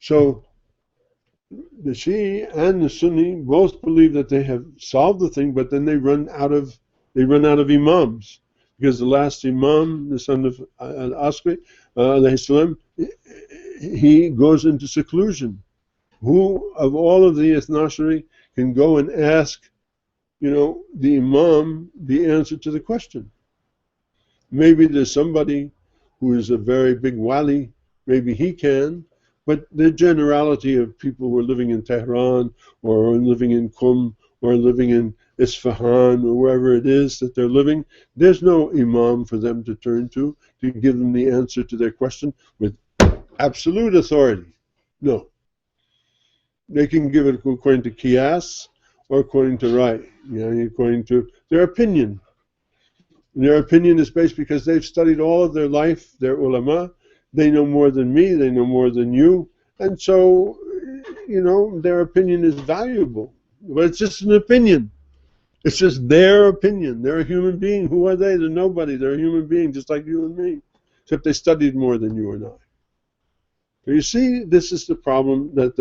So the Shi'i and the Sunni both believe that they have solved the thing, but then they run out of imams, because the last imam, the son of Al-Asqi, alayhi salam, he goes into seclusion. Who of all of the Ithna Ashari can go and ask, the Imam the answer to the question. Maybe there's somebody who is a very big wali, maybe he can, but the generality of people who are living in Tehran or living in Qum or living in Isfahan or wherever it is that they're living, there's no Imam for them to turn to give them the answer to their question with absolute authority. No. They can give it according to Qiyas or according to Rai, according to their opinion. Their opinion is based because they've studied all of their life, their ulama. They know more than me, they know more than you, and so, their opinion is valuable. But it's just an opinion. It's just their opinion. They're a human being. Who are they? They're nobody. They're a human being just like you and me, except they studied more than you and I. So you see, this is the problem that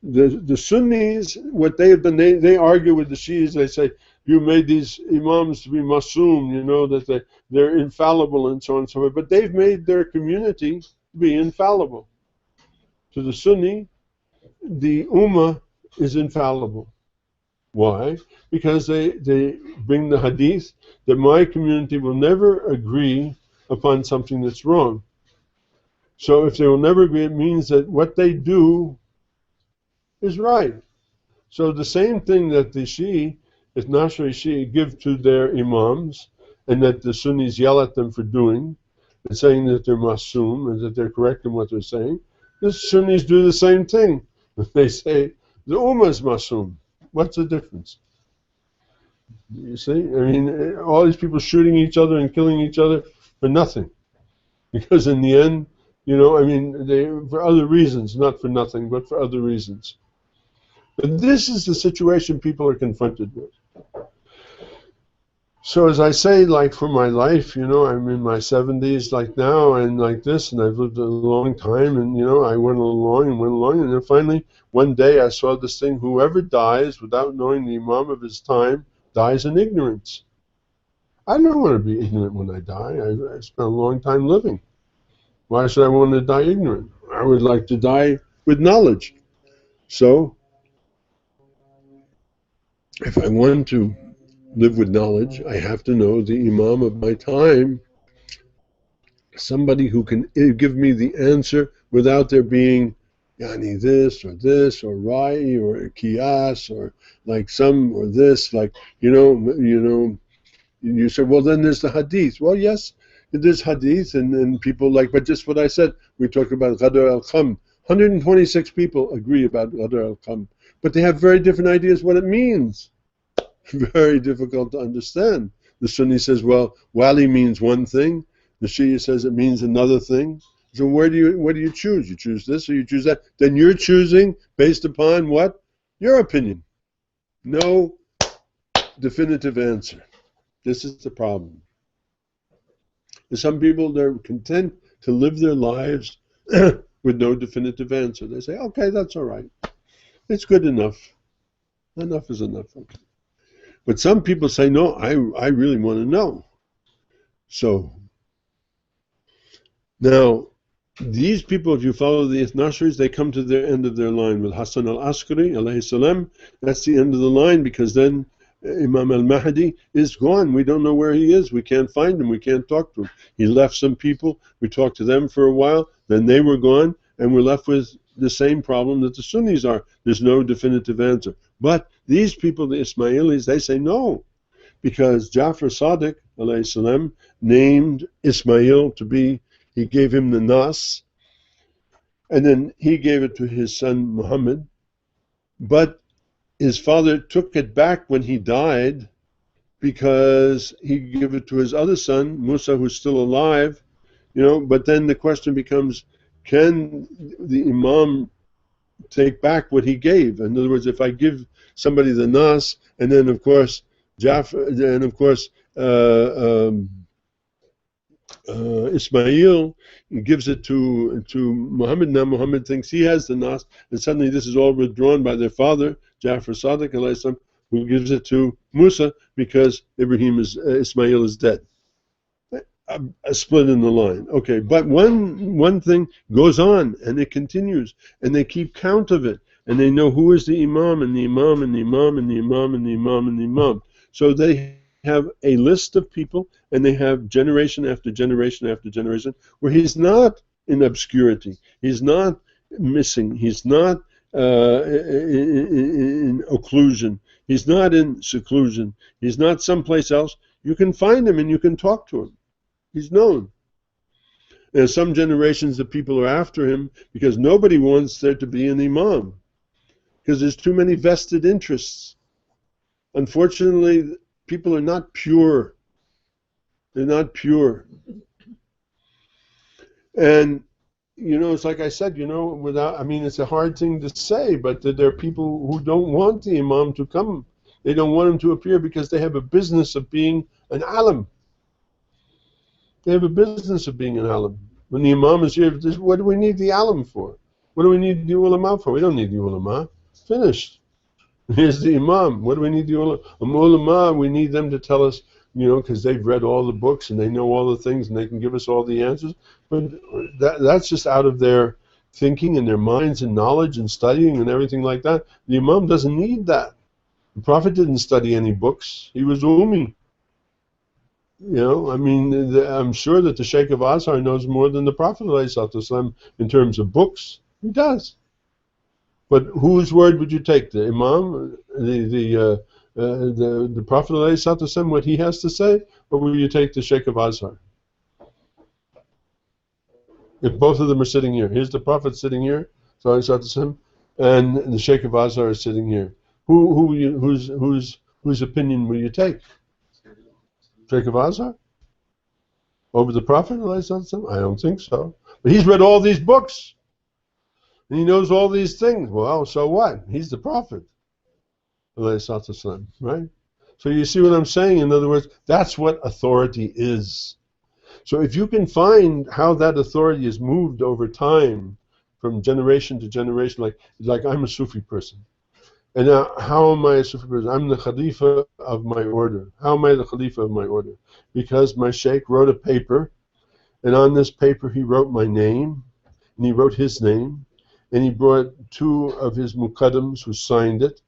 the Sunnis, what they have done, they argue with the Shias. They say, you made these Imams to be masoom, that they're infallible and so on and so forth. But they've made their community be infallible. To the Sunni, the Ummah is infallible. Why? Because they bring the hadith that my community will never agree upon something that's wrong. So if they will never agree, it means that what they do is right. So the same thing that the Nashri Shi'i give to their Imams, and that the Sunnis yell at them for doing, and saying that they're masoom, and that they're correct in what they're saying, the Sunnis do the same thing. They say, the Ummah is masoom. What's the difference? You see? All these people shooting each other and killing each other for nothing. Because in the end, they for other reasons, not for nothing, but for other reasons. But this is the situation people are confronted with. So as I say, like for my life, I'm in my 70s like now and like this, and I've lived a long time, and I went along, and then finally one day I saw this thing: whoever dies without knowing the Imam of his time dies in ignorance. I don't want to be ignorant when I die. I spent a long time living. Why should I want to die ignorant? I would like to die with knowledge. So if I want to live with knowledge, I have to know the Imam of my time, somebody who can give me the answer without there being this or Rai or Qiyas or like some or this, like you say, well then there's the hadith. Well, yes, there's hadith and people but just what I said, we talked about Ghadr al-Kham. 126 people agree about Ghadr al-Kham, but they have very different ideas what it means. Very difficult to understand. The Sunni says, well, wali means one thing. The Shia says it means another thing. So what do you choose? You choose this or you choose that? Then you're choosing based upon what? Your opinion. No definitive answer. This is the problem. There's some people, they're content to live their lives with no definitive answer. They say, okay, that's all right. It's good enough. Enough is enough. Okay. But some people say, no, I really want to know. So, now, these people, if you follow the Nashris, they come to the end of their line with Hassan al-Askari, alayhi salam. That's the end of the line, because then Imam al-Mahdi is gone. We don't know where he is. We can't find him. We can't talk to him. He left some people. We talked to them for a while. Then they were gone, and we're left with the same problem that the Sunnis are. There's no definitive answer. But these people, the Ismailis, they say no, because Jafar Sadiq, alayhi salam, named Ismail to be, he gave him the Nas, and then he gave it to his son Muhammad, but his father took it back when he died because he gave it to his other son, Musa, who's still alive, but then the question becomes, can the Imam take back what he gave? In other words, if I give somebody the Nas, and then of course Ismail gives it to Muhammad. Now Muhammad thinks he has the Nas, and suddenly this is all withdrawn by their father, Jafar Sadiq alayhi salam, who gives it to Musa because Ismail is dead. A split in the line. Okay, but one thing goes on, and it continues, and they keep count of it, and they know who is the imam and the imam and the imam and the imam and the imam and the imam. So they have a list of people, and they have generation after generation after generation, where he's not in obscurity, he's not missing, he's not in occlusion, he's not in seclusion, he's not someplace else. You can find him and you can talk to him. He's known. There's some generations that people are after him because nobody wants there to be an imam, because there's too many vested interests. Unfortunately, people are not pure. They're not pure. And, you know, it's like I said, you know, without, I mean, it's a hard thing to say, but there are people who don't want the imam to come. They don't want him to appear because they have a business of being an alim. They have a business of being an alim. When the imam is here, what do we need the alim for? What do we need the ulama for? We don't need the ulama. Finished. Here's the imam. What do we need the ulama? We need them to tell us, you know, because they've read all the books and they know all the things and they can give us all the answers. But that's just out of their thinking and their minds and knowledge and studying and everything like that. The imam doesn't need that. The Prophet didn't study any books. He was Ummi. You know, I mean, I'm sure that the Sheikh of Azhar knows more than the Prophet ﷺ in terms of books. He does. But whose word would you take? The Imam, the Prophet ﷺ, what he has to say, or will you take the Sheikh of Azhar? If both of them are sitting here, here's the Prophet sitting here, ﷺ, and the Sheikh of Azhar is sitting here. Whose opinion will you take? Sheikh of Azhar? Over the Prophet ﷺ? I don't think so. But he's read all these books. And he knows all these things. Well, so what? He's the Prophet. Right? So you see what I'm saying? In other words, that's what authority is. So if you can find how that authority is moved over time, from generation to generation, like I'm a Sufi person. And now, how am I a Sufi person? I'm the Khalifa of my order. How am I the Khalifa of my order? Because my Sheikh wrote a paper, and on this paper he wrote my name, and he wrote his name, and he brought two of his muqaddams who signed it,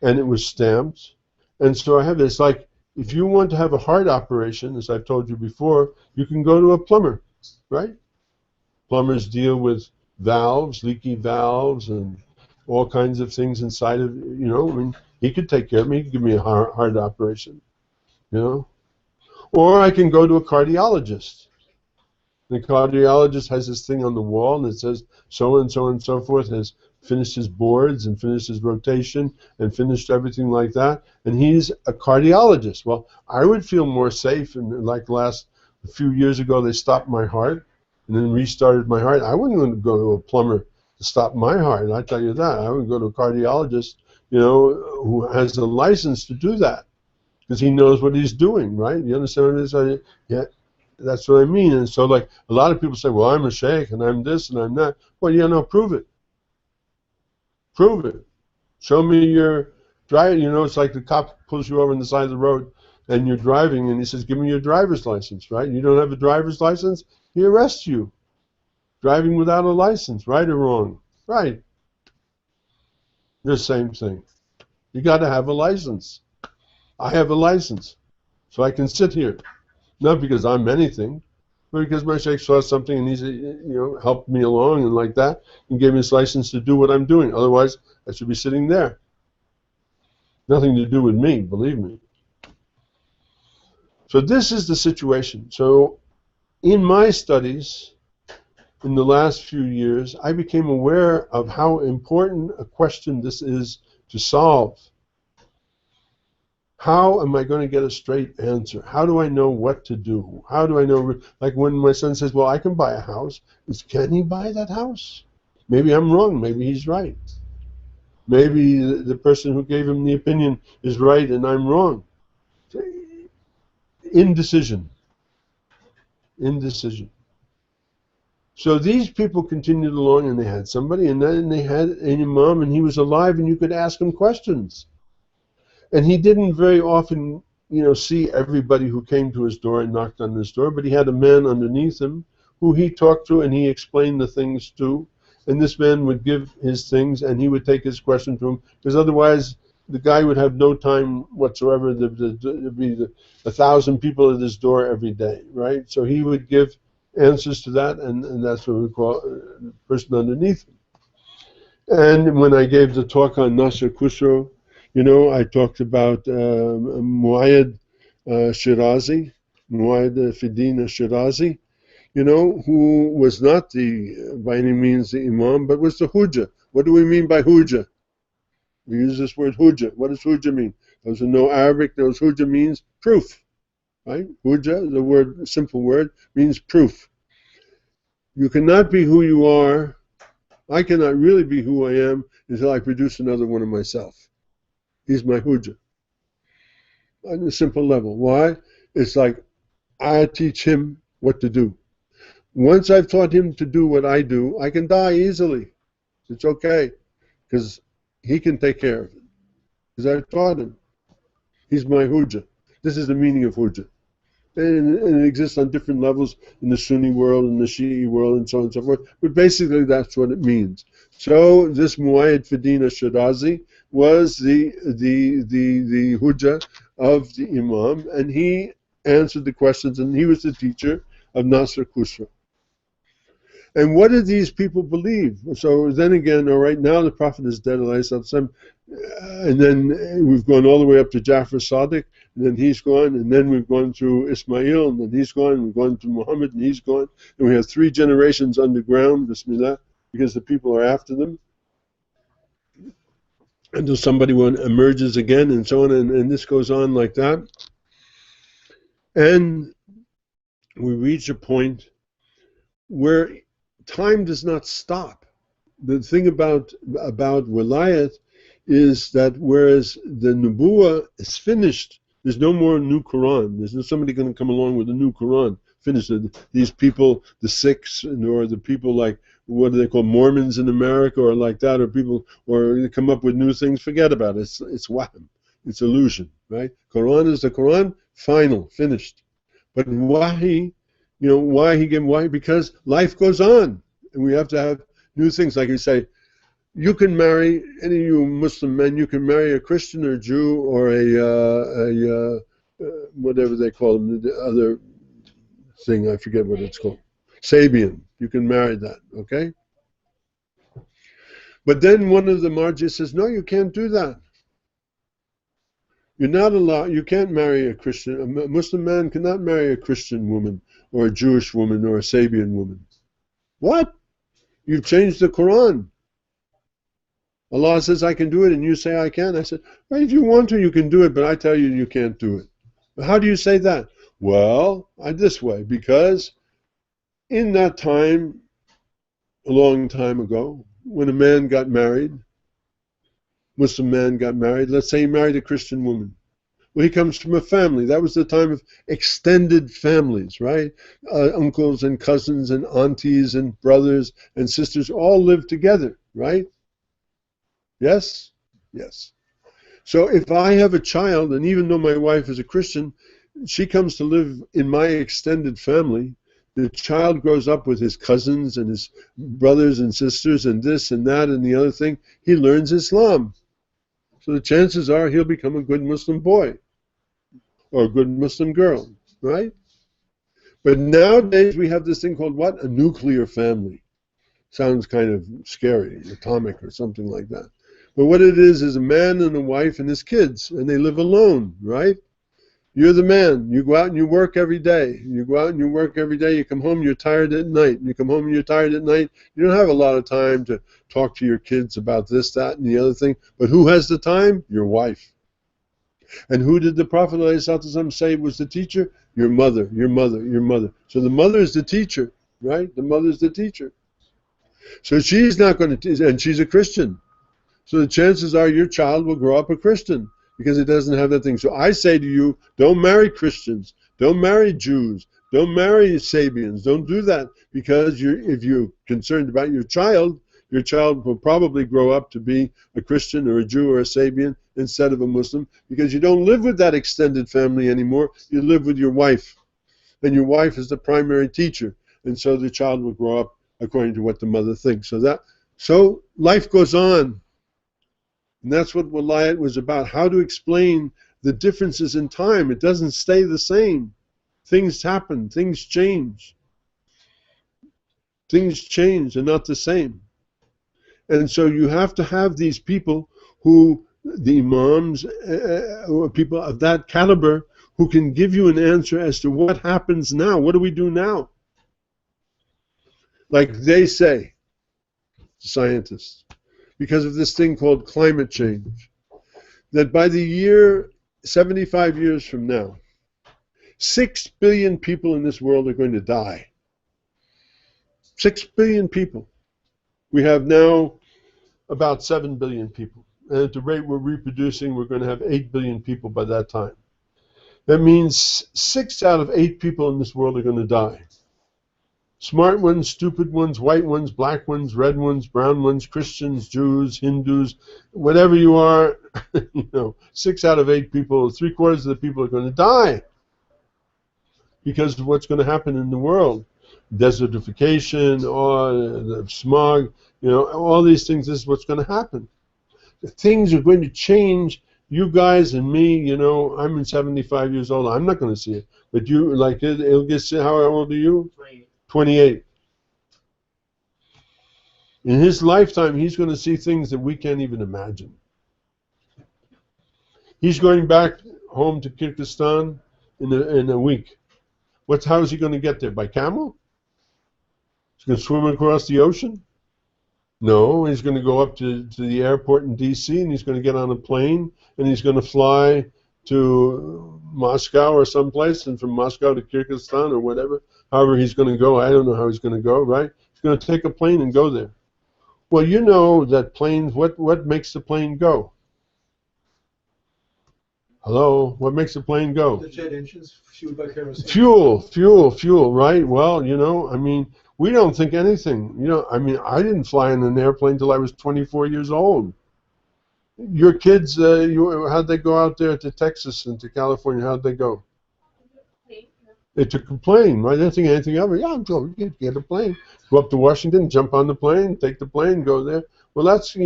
and it was stamped. And so I have this, like, if you want to have a heart operation, as I've told you before, you can go to a plumber, right? Plumbers deal with valves, leaky valves, and all kinds of things inside of, you know, I mean, he could take care of me, he could give me a heart operation, you know. Or I can go to a cardiologist. The cardiologist has this thing on the wall and it says so and so and so forth has finished his boards and finished his rotation and finished everything like that, and he's a cardiologist. Well, I would feel more safe, and like a few years ago they stopped my heart and then restarted my heart. I wouldn't want to go to a plumber to stop my heart, I tell you that. I would go to a cardiologist, you know, who has a license to do that, because he knows what he's doing, right? You understand what it is? Yeah, that's what I mean. And so, like, a lot of people say, well, I'm a sheikh and I'm this and I'm that. Well, yeah, no, prove it. Prove it. Show me your driving. You know, it's like the cop pulls you over on the side of the road and you're driving and he says, give me your driver's license, right? You don't have a driver's license, he arrests you. Driving without a license, right or wrong? Right. The same thing. You got to have a license. I have a license, so I can sit here. Not because I'm anything, but because my sheikh saw something and he's, you know, helped me along and like that, and gave me his license to do what I'm doing. Otherwise, I should be sitting there. Nothing to do with me, believe me. So this is the situation. So in my studies, in the last few years, I became aware of how important a question this is to solve. How am I going to get a straight answer? How do I know what to do? How do I know, like when my son says, well, I can buy a house, can he buy that house? Maybe I'm wrong, maybe he's right. Maybe the person who gave him the opinion is right and I'm wrong. Indecision. Indecision. So these people continued along, and they had somebody, and then they had an imam, and he was alive, and you could ask him questions. And he didn't very often, you know, see everybody who came to his door and knocked on his door, but he had a man underneath him who he talked to and he explained the things to, and this man would give his things, and he would take his question to him, because otherwise the guy would have no time whatsoever. There'd be 1,000 people at his door every day, right? So he would give answers to that, and that's what we call the person underneath him. And when I gave the talk on Nasr Khusro, you know, I talked about Muayyad Shirazi, Muayyad Fidin Shirazi, you know, who was not by any means the Imam, but was the Hujjah. What do we mean by Hujjah? We use this word Hujjah. What does Hujjah mean? Those who know Arabic, those Hujjah means proof, right? Hujjah, the word, simple word, means proof. You cannot be who you are. I cannot really be who I am until I produce another one of myself. He's my Hujjah. On a simple level. Why? It's like I teach him what to do. Once I've taught him to do what I do, I can die easily. It's okay, because he can take care of it. Because I've taught him. He's my Hujjah. This is the meaning of Hujjah. And it exists on different levels in the Sunni world and the Shi'i world and so on and so forth. But basically that's what it means. So this Muayyad Fidin Shirazi was the Hujjah of the Imam, and he answered the questions, and he was the teacher of Nasr Khusro. And what did these people believe? So then again, all right, now the Prophet is dead, and then we've gone all the way up to Ja'far Sadiq, and then he's gone, and then we've gone through Ismail, and then he's gone, and we've gone to Muhammad, and he's gone, and we have 3 generations underground, Bismillah, because the people are after them, until somebody emerges again, and so on, and this goes on like that. And we reach a point where time does not stop. The thing about wilayat is that whereas the nubuwah is finished, there's no more new Quran. There's no somebody going to come along with a new Quran. Finished. These people, the Sikhs, or the people like, what do they call, Mormons in America, or like that, or people, or they come up with new things. Forget about it. It's wahm. It's illusion, right? Quran is the Quran, final, finished. But wahi, you know, why he gave wahi? Because life goes on, and we have to have new things. Like you say, you can marry, any of you Muslim men, you can marry a Christian or Jew or a whatever they call them, the other thing, I forget what it's called, Sabian. You can marry that, okay? But then one of the marjis says, no, you can't do that. You're not allowed, you can't marry a Christian, a Muslim man cannot marry a Christian woman or a Jewish woman or a Sabian woman. What? You've changed the Quran. Allah says I can do it and you say I can. I said, well, if you want to, you can do it, but I tell you, you can't do it. But how do you say that? Well, this way, because in that time, a long time ago, when a man got married, Muslim man got married, let's say he married a Christian woman. Well, he comes from a family. That was the time of extended families, right? Uncles and cousins and aunties and brothers and sisters all lived together, right? Yes? Yes. So if I have a child, and even though my wife is a Christian, she comes to live in my extended family, the child grows up with his cousins and his brothers and sisters and this and that and the other thing. He learns Islam. So the chances are he'll become a good Muslim boy or a good Muslim girl, right? But nowadays we have this thing called what? A nuclear family. Sounds kind of scary, atomic or something like that. But what it is a man and a wife and his kids, and they live alone, right? You're the man. You go out and you work every day. You go out and you work every day. You come home, you're tired at night. You come home and you're tired at night. You don't have a lot of time to talk to your kids about this, that, and the other thing. But who has the time? Your wife. And who did the Prophet ﷺ say was the teacher? Your mother, your mother, your mother. So the mother is the teacher, right? The mother is the teacher. So she's not going to, and she's a Christian. So the chances are your child will grow up a Christian because it doesn't have that thing. So I say to you, don't marry Christians, don't marry Jews, don't marry Sabians, don't do that, because if you're concerned about your child will probably grow up to be a Christian or a Jew or a Sabian instead of a Muslim, because you don't live with that extended family anymore. You live with your wife, and your wife is the primary teacher, and so the child will grow up according to what the mother thinks. So life goes on. And that's what Walayat was about, how to explain the differences in time. It doesn't stay the same. Things happen, things change. Things change, they're not the same. And so you have to have these people who, the imams, or people of that caliber, who can give you an answer as to what happens now. What do we do now? Like they say, scientists, because of this thing called climate change, that by the year 75 years from now, 6 billion people in this world are going to die. 6 billion people. We have now about 7 billion people. And at the rate we're reproducing, we're going to have 8 billion people by that time. That means 6 out of 8 people in this world are going to die. Smart ones, stupid ones, white ones, black ones, red ones, brown ones, Christians, Jews, Hindus, whatever you are, 6 out of 8 people, 3/4 of the people are going to die because of what's going to happen in the world. Desertification, or the smog, all these things, this is what's going to happen. Things are going to change. You guys and me, I'm 75 years old. I'm not going to see it. But you, like, it'll get, how old are you? 28. In his lifetime, he's going to see things that we can't even imagine. He's going back home to Kyrgyzstan in a week. How is he going to get there? By camel? He's going to swim across the ocean? No, he's going to go up to the airport in D.C. and he's going to get on a plane and he's going to fly to Moscow or someplace, and from Moscow to Kyrgyzstan or whatever, however he's going to go. I don't know how he's going to go, right? He's going to take a plane and go there. Well, you know that planes, what makes the plane go? Hello? What makes the plane go? The jet engines, fueled by kerosene. Fuel, right? Well, we don't think anything. I didn't fly in an airplane till I was 24 years old. Your kids, how'd they go out there to Texas and to California? How'd they go? They took a plane, right? They didn't think anything of it. Yeah, get a plane. Go up to Washington, jump on the plane, take the plane, go there. Well, that's, if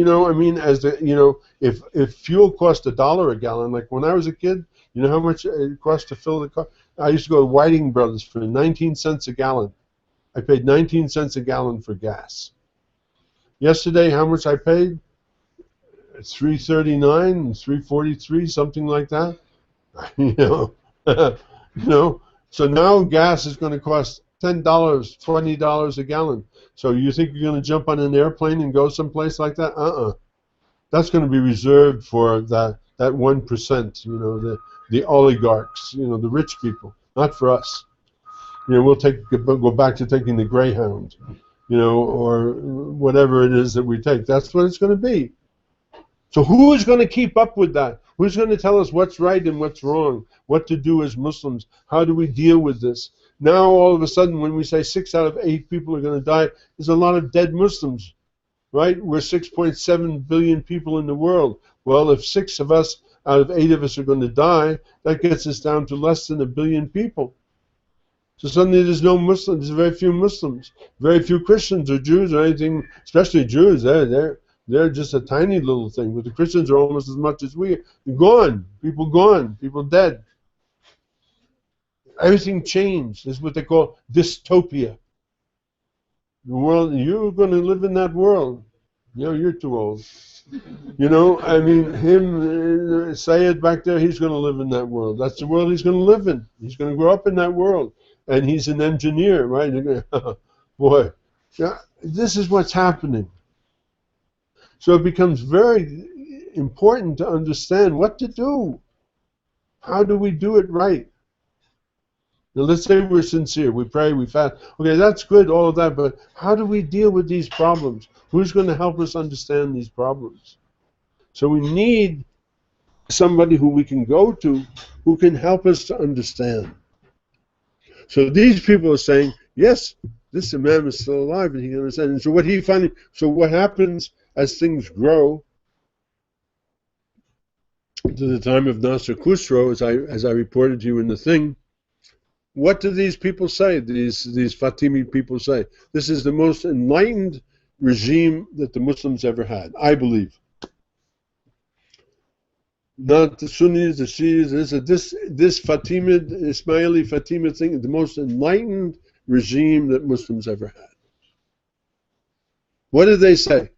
fuel cost $1 a gallon, like when I was a kid, you know how much it cost to fill the car? I used to go to Whiting Brothers for 19 cents a gallon. I paid 19 cents a gallon for gas. Yesterday, how much I paid? $3.39, $3.43, something like that. So now gas is going to cost $10, $20 a gallon. So you think you're going to jump on an airplane and go someplace like that? That's going to be reserved for that 1%, the oligarchs, the rich people, not for us. We'll go back to taking the Greyhound, or whatever it is that we take. That's what it's going to be. So who is going to keep up with that? Who's going to tell us what's right and what's wrong? What to do as Muslims? How do we deal with this? Now all of a sudden when we say 6 out of 8 people are going to die, there's a lot of dead Muslims, right? We're 6.7 billion people in the world. Well, if 6 of us out of 8 of us are going to die, that gets us down to less than 1 billion people. So suddenly there's no Muslims, there's very few Muslims, very few Christians or Jews or anything, especially Jews. They're just a tiny little thing, but the Christians are almost as much as we are. Gone, people dead. Everything changed. This is what they call dystopia. The world, you're going to live in that world. You're too old. Sayed back there, he's going to live in that world. That's the world he's going to live in. He's going to grow up in that world. And he's an engineer, right? Boy, this is what's happening. So it becomes very important to understand what to do. How do we do it right? Now let's say we're sincere, we pray, we fast. Okay, that's good, all of that, but how do we deal with these problems? Who's going to help us understand these problems? So we need somebody who we can go to who can help us to understand. So these people are saying, yes, this Imam is still alive and he can understand. And so what happens as things grow to the time of Nasser Khusro, as I reported to you in the thing, What do these people say, these Fatimi people say? This is the most enlightened regime that the Muslims ever had, I believe. Not the Sunnis, the Shias, this Fatimid, Ismaili Fatimid thing is the most enlightened regime that Muslims ever had. What do they say?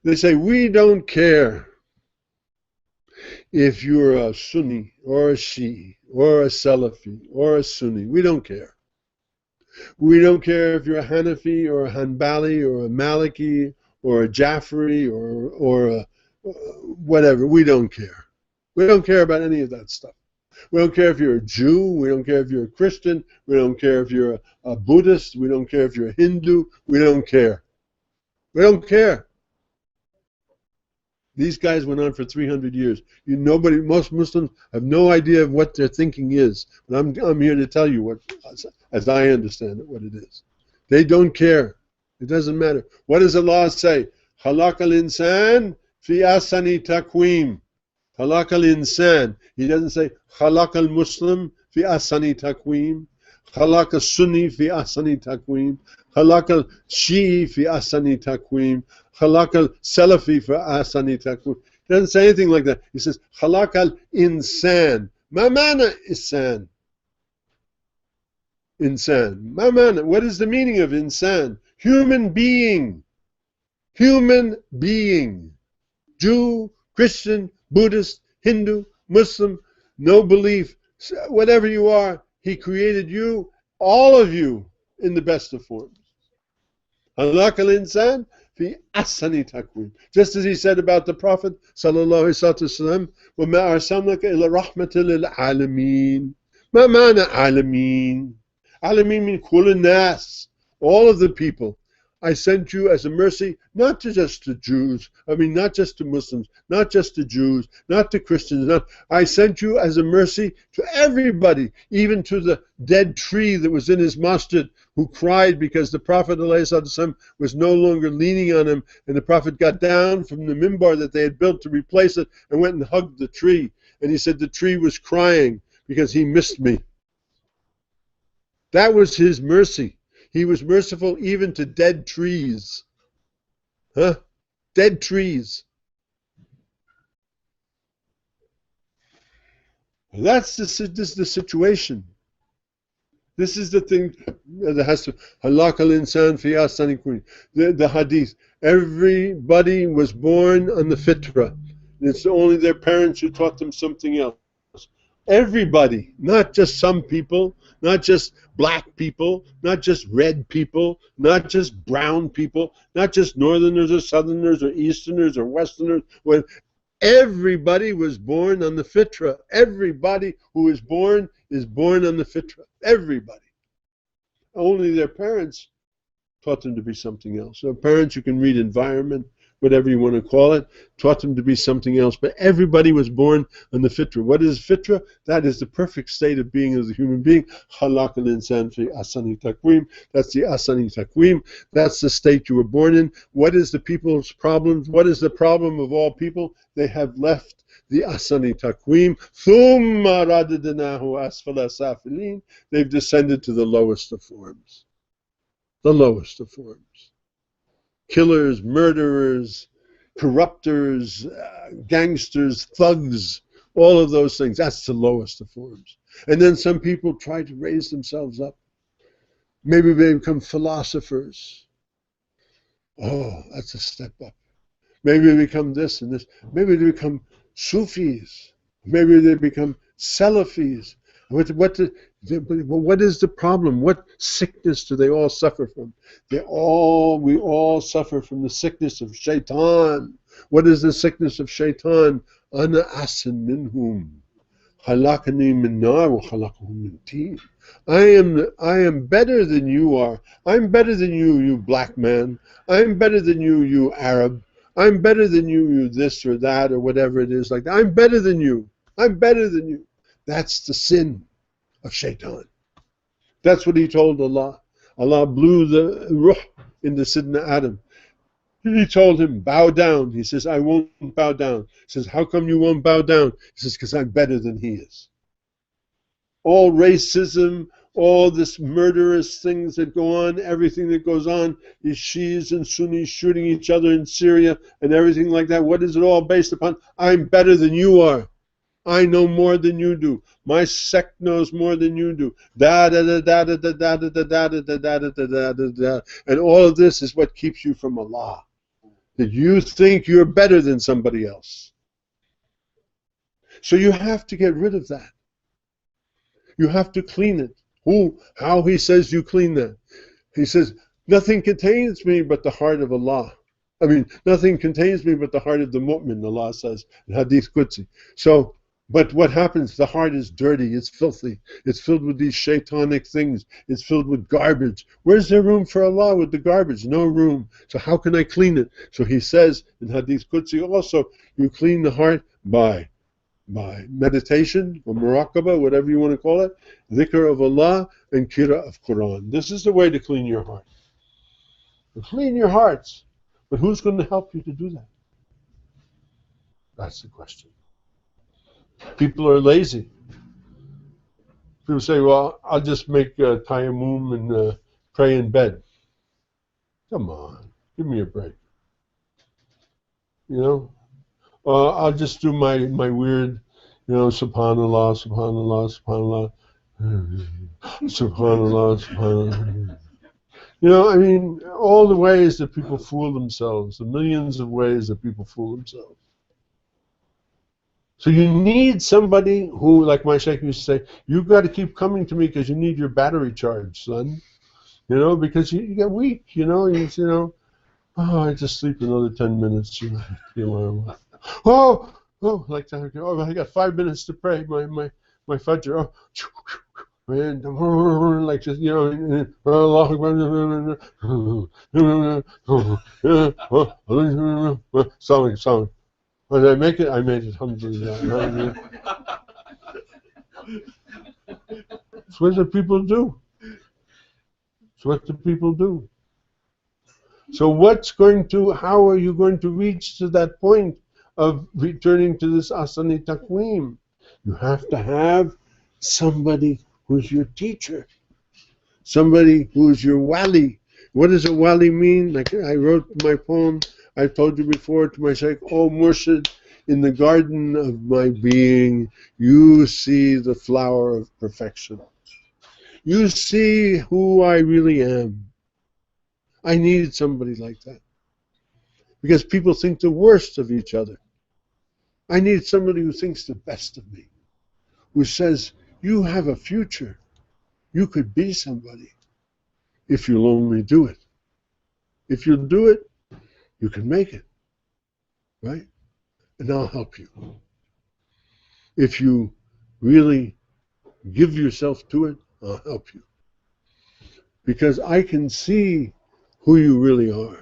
They say, we don't care if you're a Sunni or a Shi'i or a Salafi or a Sunni. We don't care. We don't care if you're a Hanafi or a Hanbali or a Maliki or a Jafri or a whatever. We don't care. We don't care about any of that stuff. We don't care if you're a Jew. We don't care if you're a Christian. We don't care if you're a Buddhist. We don't care if you're a Hindu. We don't care. We don't care. These guys went on for 300 years. Most Muslims have no idea of what their thinking is. But I'm here to tell you what, as I understand it, what it is. They don't care. It doesn't matter. What does Allah say? Khalaq al-insan fi asani taqweem. Khalaq al-insan. He doesn't say Khalaq al-Muslim fi asani taqweem. Khalaq al-Sunni fi asani taqweem. Khalaq al-Shi'i fi asani taqweem. Khalaq al-Salafi fi asani taqweem. He doesn't say anything like that. He says Khalaq al-insan. Ma mana insan? Insan. Ma mana. What is the meaning of insan? Human being. Human being. Jew, Christian, Buddhist, Hindu, Muslim, no belief, whatever you are, He created you, all of you, in the best of forms. Khalaq al-insan fi ahsani taqweem. Just as He said about the Prophet sallallahu alaihi wasallam, وَمَا أَرْسَلْنَاكَ إِلَّا رَحْمَةً لِلْعَالَمِينَ. مَا مَعنَى عَالَمِينَ? عَالَمِينَ means كُلُّ النَّاسِ, all of the people. I sent you as a mercy, not to just to Jews, not just to Muslims, not just to Jews, not to Christians. I sent you as a mercy to everybody, even to the dead tree that was in his masjid, who cried because the Prophet ﷺ was no longer leaning on him, and the Prophet got down from the mimbar that they had built to replace it and went and hugged the tree. And he said the tree was crying because he missed me. That was his mercy. He was merciful even to dead trees. Dead trees. This is the situation. This is the thing that has to. Khalaq al-insan fi ahsani taqweem. The hadith. Everybody was born on the fitra. It's only their parents who taught them something else. Everybody, not just some people, not just black people, not just red people, not just brown people, not just northerners or southerners or easterners or westerners. Everybody was born on the fitra. Everybody who is born on the fitra. Everybody. Only their parents taught them to be something else. So parents, you can read environment, whatever you want to call it, taught them to be something else. But everybody was born on the fitra. What is fitra? That is the perfect state of being as a human being. Khalaq al-insan fi ahsani taqweem. That's the ahsani taqweem. That's the state you were born in. What is the people's problems? What is the problem of all people? They have left the ahsani taqweem. Thumma radadnahu asfala safilin. They've descended to the lowest of forms. The lowest of forms. Killers, murderers, corruptors, gangsters, thugs, all of those things. That's the lowest of forms. And then some people try to raise themselves up. Maybe they become philosophers. Oh, that's a step up. Maybe they become this and this. Maybe they become Sufis. Maybe they become Salafis. What is the problem? What sickness do they all suffer from? We all suffer from the sickness of shaitan. What is the sickness of shaitan? Ana asan minhum. Khalaqani min nar wa khalaqahu min teen. I am better than you are. I'm better than you, you black man. I'm better than you, you Arab. I'm better than you, you this or that or whatever it is like that. I'm better than you. I'm better than you. That's the sin of shaitan. That's what he told Allah. Allah blew the ruh into Sidna Adam. He told him, bow down. He says, I won't bow down. He says, how come you won't bow down? He says, because I'm better than he is. all racism, all this murderous things that go on, everything that goes on, is Shias and Sunnis shooting each other in Syria and everything like that. What is it all based upon? I'm better than you are. I know more than you do. My sect knows more than you do. Da da da da da da da da da da da da da da da da. And all of this is what keeps you from Allah. That you think you're better than somebody else. So you have to get rid of that. You have to clean it. How he says you clean that? He says, nothing contains me but the heart of Allah. I mean, nothing contains me but the heart of the mu'min, Allah says in Hadith Qudsi. So, but what happens? The heart is dirty, it's filthy, it's filled with these shaitanic things, it's filled with garbage. Where's there room for Allah with the garbage? No room. So how can I clean it? So he says in Hadith Qudsi also, you clean the heart by meditation or muraqabah, whatever you want to call it, dhikr of Allah and qira of Quran. This is the way to clean your heart. To clean your hearts. But who's going to help you to do that? That's the question. People are lazy. People say, well, I'll just make tayammum and pray in bed. Come on, give me a break. You know? I'll just do my weird, subhanallah, subhanallah, subhanallah, subhanallah, subhanallah. I mean, all the ways that people fool themselves, the millions of ways that people fool themselves. So you need somebody who, like my sheikh used to say, you've got to keep coming to me because you need your battery charged, son. Because you get weak, oh, I just sleep another 10 minutes, Oh, like that. Oh, I got 5 minutes to pray. My fajr. And like just Allah. Song. When I make it, I made it. Alhamdulillah. It's what the people do. It's what the people do. So how are you going to reach to that point of returning to this asani taqweem? You have to have somebody who's your teacher, somebody who's your wali. What does a wali mean? Like I wrote my poem, I told you before to my sheikh, oh Murshid, in the garden of my being, you see the flower of perfection. You see who I really am. I needed somebody like that. Because people think the worst of each other. I need somebody who thinks the best of me. Who says, you have a future. You could be somebody. If you'll only do it. If you'll do it, you can make it. Right? And I'll help you. If you really give yourself to it, I'll help you. Because I can see who you really are.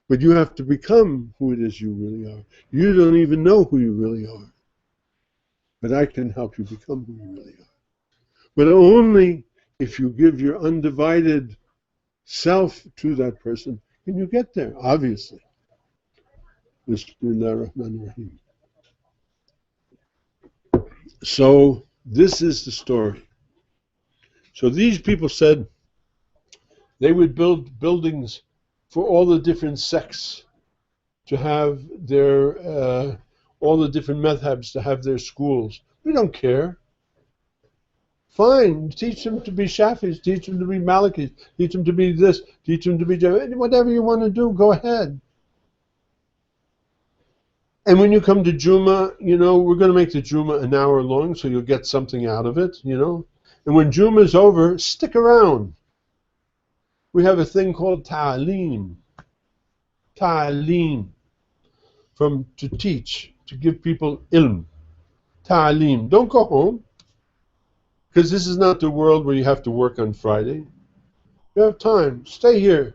But you have to become who it is you really are. You don't even know who you really are. But I can help you become who you really are. But only if you give your undivided self to that person can you get there, obviously. Bismillah ar-Rahman ar-Rahim. So this is the story. So these people said they would build buildings for all the different sects to have their, all the different madhabs to have their schools. We don't care. Fine, teach them to be Shafis, teach them to be Malikis, teach them to be this, teach them to be whatever you want to do, go ahead. And when you come to Juma, we're going to make the Juma an hour long so you'll get something out of it, And when Juma is over, stick around. We have a thing called ta'aleem. Ta'aleem. To teach, to give people ilm. Ta'aleem. Don't go home. Because this is not the world where you have to work on Friday. You have time. Stay here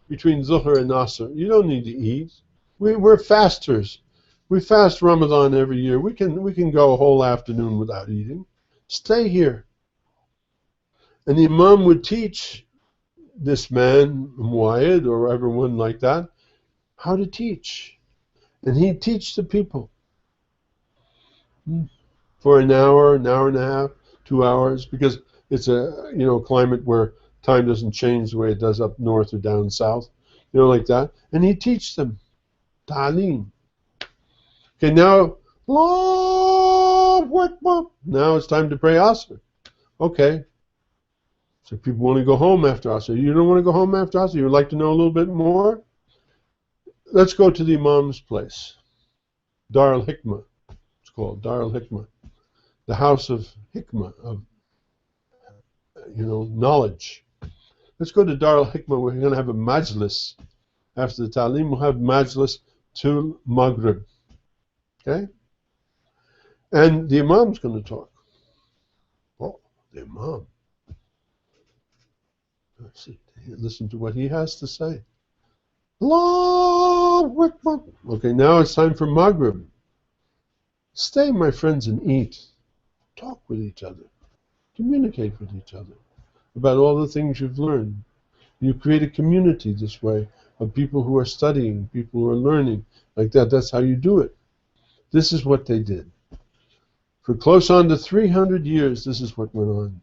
between Zuhr and Asr. You don't need to eat. We're fasters. We fast Ramadan every year. We can go a whole afternoon without eating. Stay here. And the Imam would teach this man, Muayyid, or everyone like that, how to teach. And he'd teach the people for an hour and a half, 2 hours, because it's a climate where time doesn't change the way it does up north or down south, like that. And he teaches them ta'aleem. Okay, now now it's time to pray Asr. Okay. So people want to go home after Asr. You don't want to go home after Asr? You would like to know a little bit more? Let's go to the Imam's place. Dar al-Hikmah. It's called Dar al-Hikmah. The house of Hikmah, of knowledge. Let's go to Dar al-Hikmah. We're going to have a majlis. After the ta'aleem, we'll have majlis till Maghrib. Okay? And the Imam's going to talk. Oh, the Imam. Let's see. Listen to what he has to say. Allahu Akbar. Okay, now it's time for Maghrib. Stay, my friends, and eat. Talk with each other. Communicate with each other about all the things you've learned. You create a community this way of people who are studying, people who are learning, like that. That's how you do it. This is what they did. For close on to 300 years, this is what went on.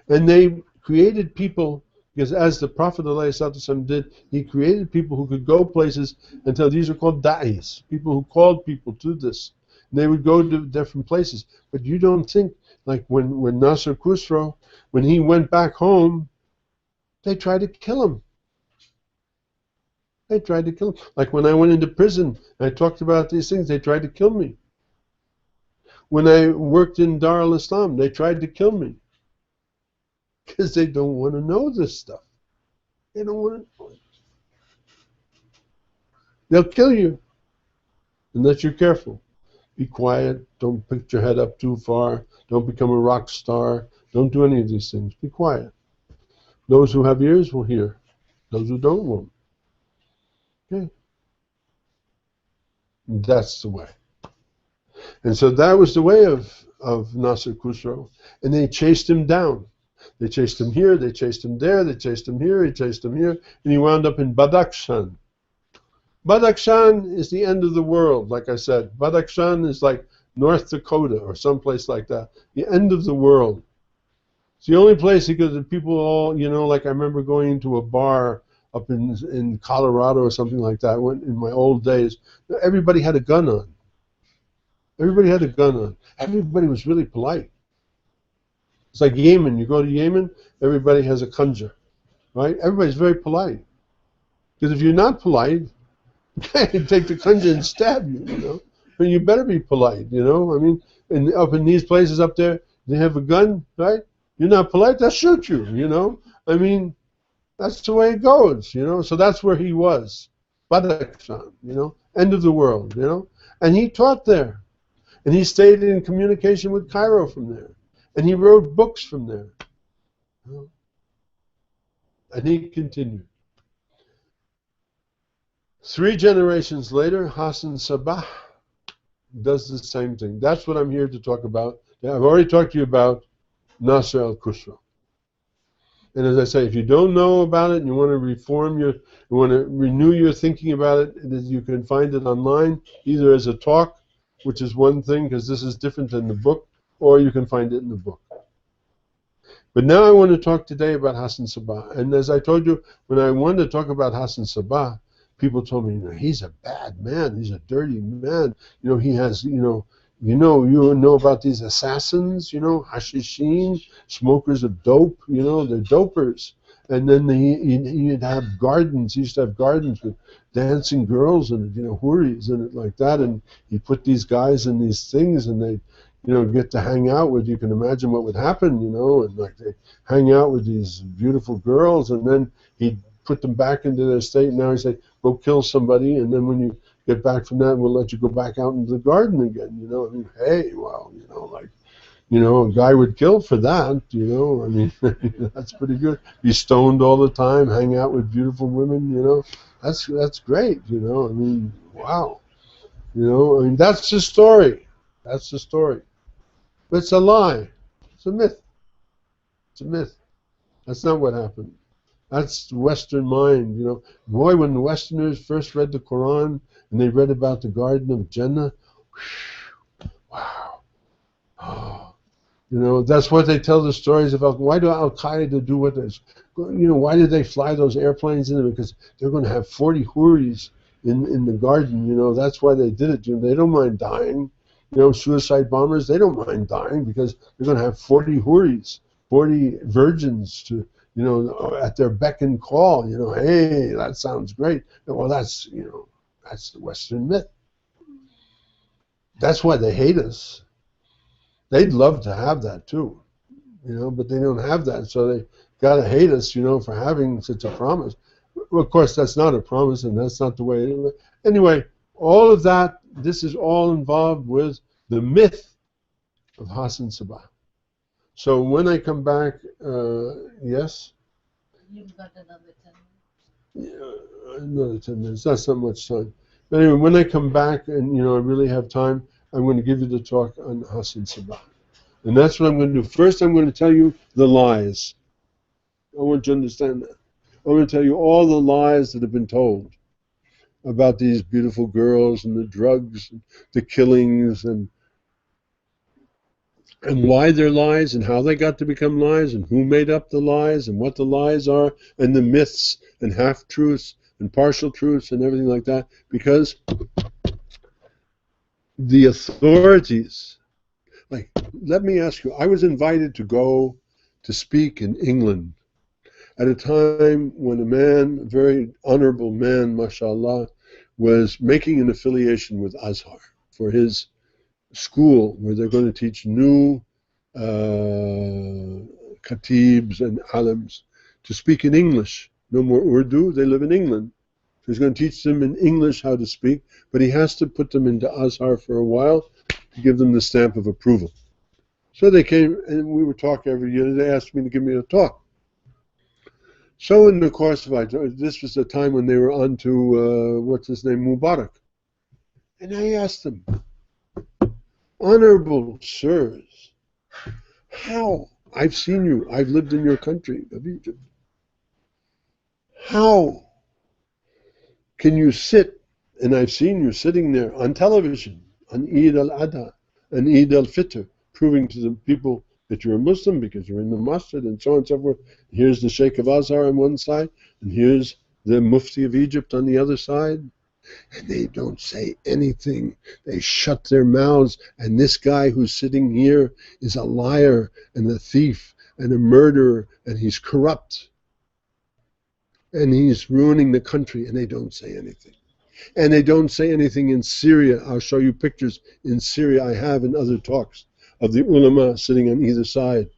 And they created people, because as the Prophet ﷺ did, he created people who could go places until these are called da'is, people who called people to this. And they would go to different places. But you don't think, like when Nasser Khusro, when he went back home, they tried to kill him. They tried to kill him. Like when I went into prison, I talked about these things, they tried to kill me. When I worked in Dar al-Islam, they tried to kill me. Because they don't want to know this stuff. They don't want to know it. They'll kill you unless you're careful. Be quiet. Don't put your head up too far. Don't become a rock star. Don't do any of these things. Be quiet. Those who have ears will hear. Those who don't won't. Okay? And that's the way. And so that was the way of Nasser Khusro. And they chased him down. They chased him here, they chased him there, they chased him here, he chased him here, and he wound up in Badakhshan. Badakhshan is the end of the world, like I said. Badakhshan is like North Dakota or someplace like that. The end of the world. It's the only place because the people all, like I remember going into a bar up in Colorado or something like that in my old days. Everybody had a gun on. Everybody had a gun on. Everybody was really polite. It's like Yemen. You go to Yemen, everybody has a khanjar, right? Everybody's very polite. Because if you're not polite, they take the khanjar and stab you, But you better be polite, I mean, up in these places up there, they have a gun, right? You're not polite, they'll shoot you, I mean, that's the way it goes, So that's where he was. Badakhshan, end of the world, And he taught there. And he stayed in communication with Cairo from there. And he wrote books from there. And he continued. 3 generations later, Hassan Sabah does the same thing. That's what I'm here to talk about. I've already talked to you about Nasr al-Khusro. And as I say, if you don't know about it and you want to you want to renew your thinking about it, you can find it online, either as a talk, which is one thing, because this is different than the book, or you can find it in the book. But now I want to talk today about Hassan Sabah. And as I told you, when I wanted to talk about Hassan Sabah, people told me, he's a bad man, he's a dirty man. He has, you know about these assassins, hashishin, smokers of dope, they're dopers. And then he'd have gardens. He used to have gardens with dancing girls and houris in it like that. And he'd put these guys in these things, and they, get to hang out with. You can imagine what would happen, and like they hang out with these beautiful girls, and then he'd put them back into their state. And now he'd say, "Go kill somebody," and then when you get back from that, we'll let you go back out into the garden again. I mean, hey, well, a guy would kill for that, I mean, that's pretty good. Be stoned all the time, hang out with beautiful women, that's great, I mean, wow. I mean, that's the story. That's the story. But it's a lie. It's a myth. It's a myth. That's not what happened. That's the Western mind, Boy, when the Westerners first read the Quran and they read about the Garden of Jannah, wow. Oh. You know, that's what they tell the stories about. Why do Al-Qaeda do what this? You know, why did they fly those airplanes in there? Because they're going to have 40 houris in the garden. You know, that's why they did it. You know, they don't mind dying. You know, suicide bombers, they don't mind dying because they're going to have 40 houris, 40 virgins to, you know, at their beck and call. You know, hey, that sounds great. Well, that's, you know, that's the Western myth. That's why they hate us. They'd love to have that too, you know, but they don't have that, so they gotta hate us, you know, for having such a promise. Well, of course, that's not a promise, and that's not the way it is. Anyway, all of that, this is all involved with the myth of Hassan Sabah. So when I come back, yes? You've got another 10 minutes. Yeah, another 10 minutes. That's not much time. But anyway, when I come back and, you know, I really have time, I'm going to give you the talk on Hassan Sabah. And that's what I'm going to do. First, I'm going to tell you the lies. I want you to understand that. I'm going to tell you all the lies that have been told about these beautiful girls and the drugs, and the killings, and why they're lies, and how they got to become lies, and who made up the lies, and what the lies are, and the myths, and half-truths, and partial truths, and everything like that. Because the authorities, like, let me ask you, I was invited to go to speak in England at a time when a man, a very honorable man, mashallah, was making an affiliation with Azhar for his school where they're going to teach new khatibs and alims to speak in English. No more Urdu, they live in England. So he's going to teach them in English how to speak, but he has to put them into Azhar for a while to give them the stamp of approval. So they came, and we would talk every year. They asked me to give me a talk. So in the course of this was the time when they were on to, what's his name, Mubarak. And I asked them, honorable sirs, how? I've seen you. I've lived in your country of Egypt. How can you sit, and I've seen you sitting there on television, on Eid al-Adha, and Eid al-Fitr, proving to the people that you're a Muslim because you're in the masjid and so on and so forth. Here's the Sheikh of Azhar on one side, and here's the Mufti of Egypt on the other side. And they don't say anything. They shut their mouths, and this guy who's sitting here is a liar and a thief and a murderer, and he's corrupt. And he's ruining the country, and they don't say anything. And they don't say anything in Syria. I'll show you pictures in Syria I have in other talks of the ulama sitting on either side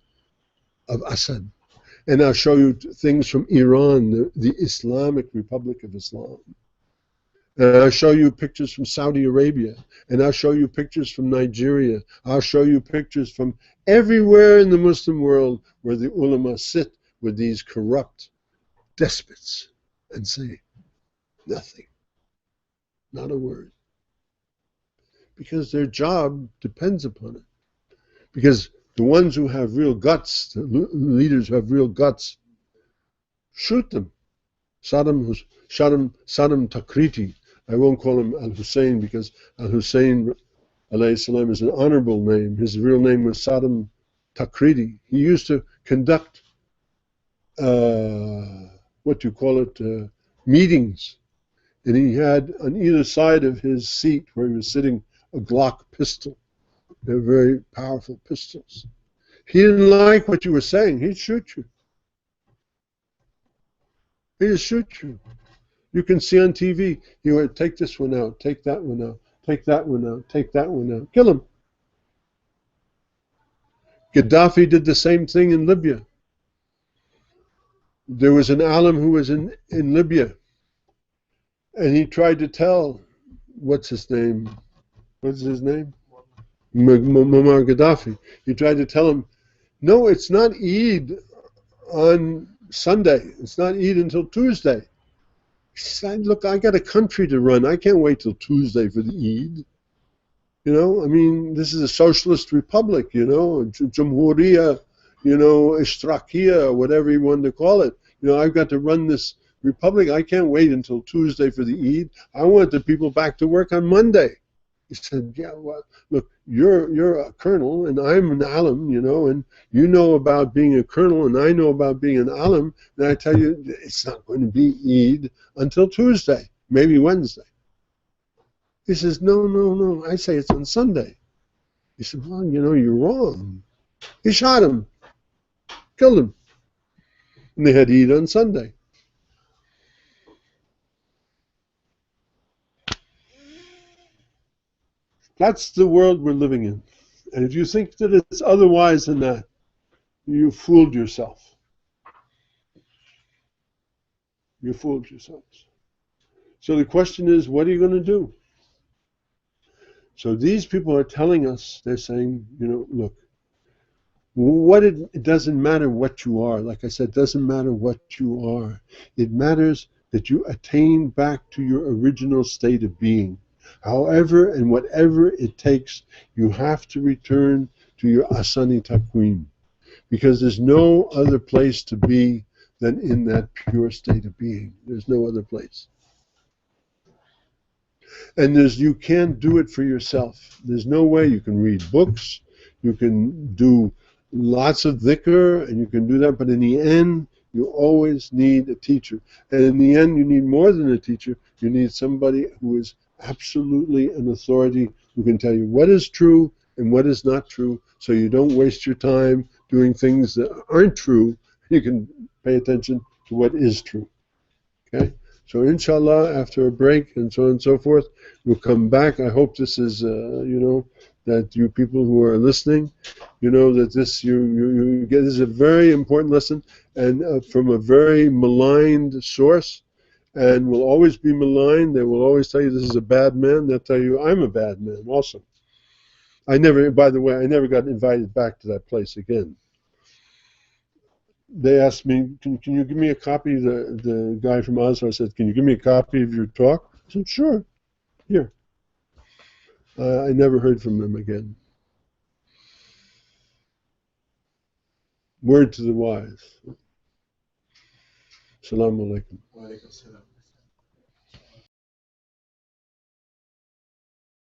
of Assad. And I'll show you things from Iran, the Islamic Republic of Islam. And I'll show you pictures from Saudi Arabia. And I'll show you pictures from Nigeria. I'll show you pictures from everywhere in the Muslim world where the ulama sit with these corrupt despots and say nothing, not a word, because their job depends upon it. Because the ones who have real guts, the leaders who have real guts, shoot them. Saddam Takriti, I won't call him Al-Hussein because Al-Hussein alayhi salam is an honorable name. His real name was Saddam Takriti. He used to conduct meetings. And he had on either side of his seat where he was sitting a Glock pistol. They're very powerful pistols. He didn't like what you were saying, he'd shoot you. He'd shoot you. You can see on TV, he would take this one out, take that one out, take that one out, take that one out, kill him. Gaddafi did the same thing in Libya. There was an alim who was in Libya, and he tried to tell, what's his name? Muammar Gaddafi. He tried to tell him, no, it's not Eid on Sunday. It's not Eid until Tuesday. He said, look, I got a country to run. I can't wait till Tuesday for the Eid. You know, I mean, this is a socialist republic, you know, Jamhuriya, you know, Ishtrakiya, whatever you want to call it. You know, I've got to run this republic. I can't wait until Tuesday for the Eid. I want the people back to work on Monday. He said, yeah, well, look, you're a colonel and I'm an alim, you know, and you know about being a colonel and I know about being an alim, and I tell you, it's not going to be Eid until Tuesday, maybe Wednesday. He says, no, no, no. I say it's on Sunday. He said, well, you know, you're wrong. He shot him, killed him. And they had Eid on Sunday. That's the world we're living in. And if you think that it's otherwise than that, you fooled yourself. You fooled yourselves. So the question is, what are you going to do? So these people are telling us, they're saying, you know, look, it doesn't matter what you are. Like I said, it doesn't matter what you are. It matters that you attain back to your original state of being. However and whatever it takes, you have to return to your asani takwim, because there's no other place to be than in that pure state of being. There's no other place. And you can't do it for yourself. There's no way. You can read books, you can do lots of dhikr, and you can do that, but in the end, you always need a teacher. And in the end, you need more than a teacher. You need somebody who is absolutely an authority, who can tell you what is true and what is not true, so you don't waste your time doing things that aren't true. You can pay attention to what is true. Okay? So inshallah, after a break and so on and so forth, we'll come back. I hope this is, you know, that you people who are listening, you know that this you get, this is a very important lesson, and from a very maligned source, and will always be maligned. They will always tell you this is a bad man. They'll tell you I'm a bad man also. By the way, I never got invited back to that place again. They asked me, can you give me a copy? The guy from Oslo said, can you give me a copy of your talk? I said, sure, here. I never heard from them again. Word to the wise. Assalamu alaikum. Wa alaikum salam.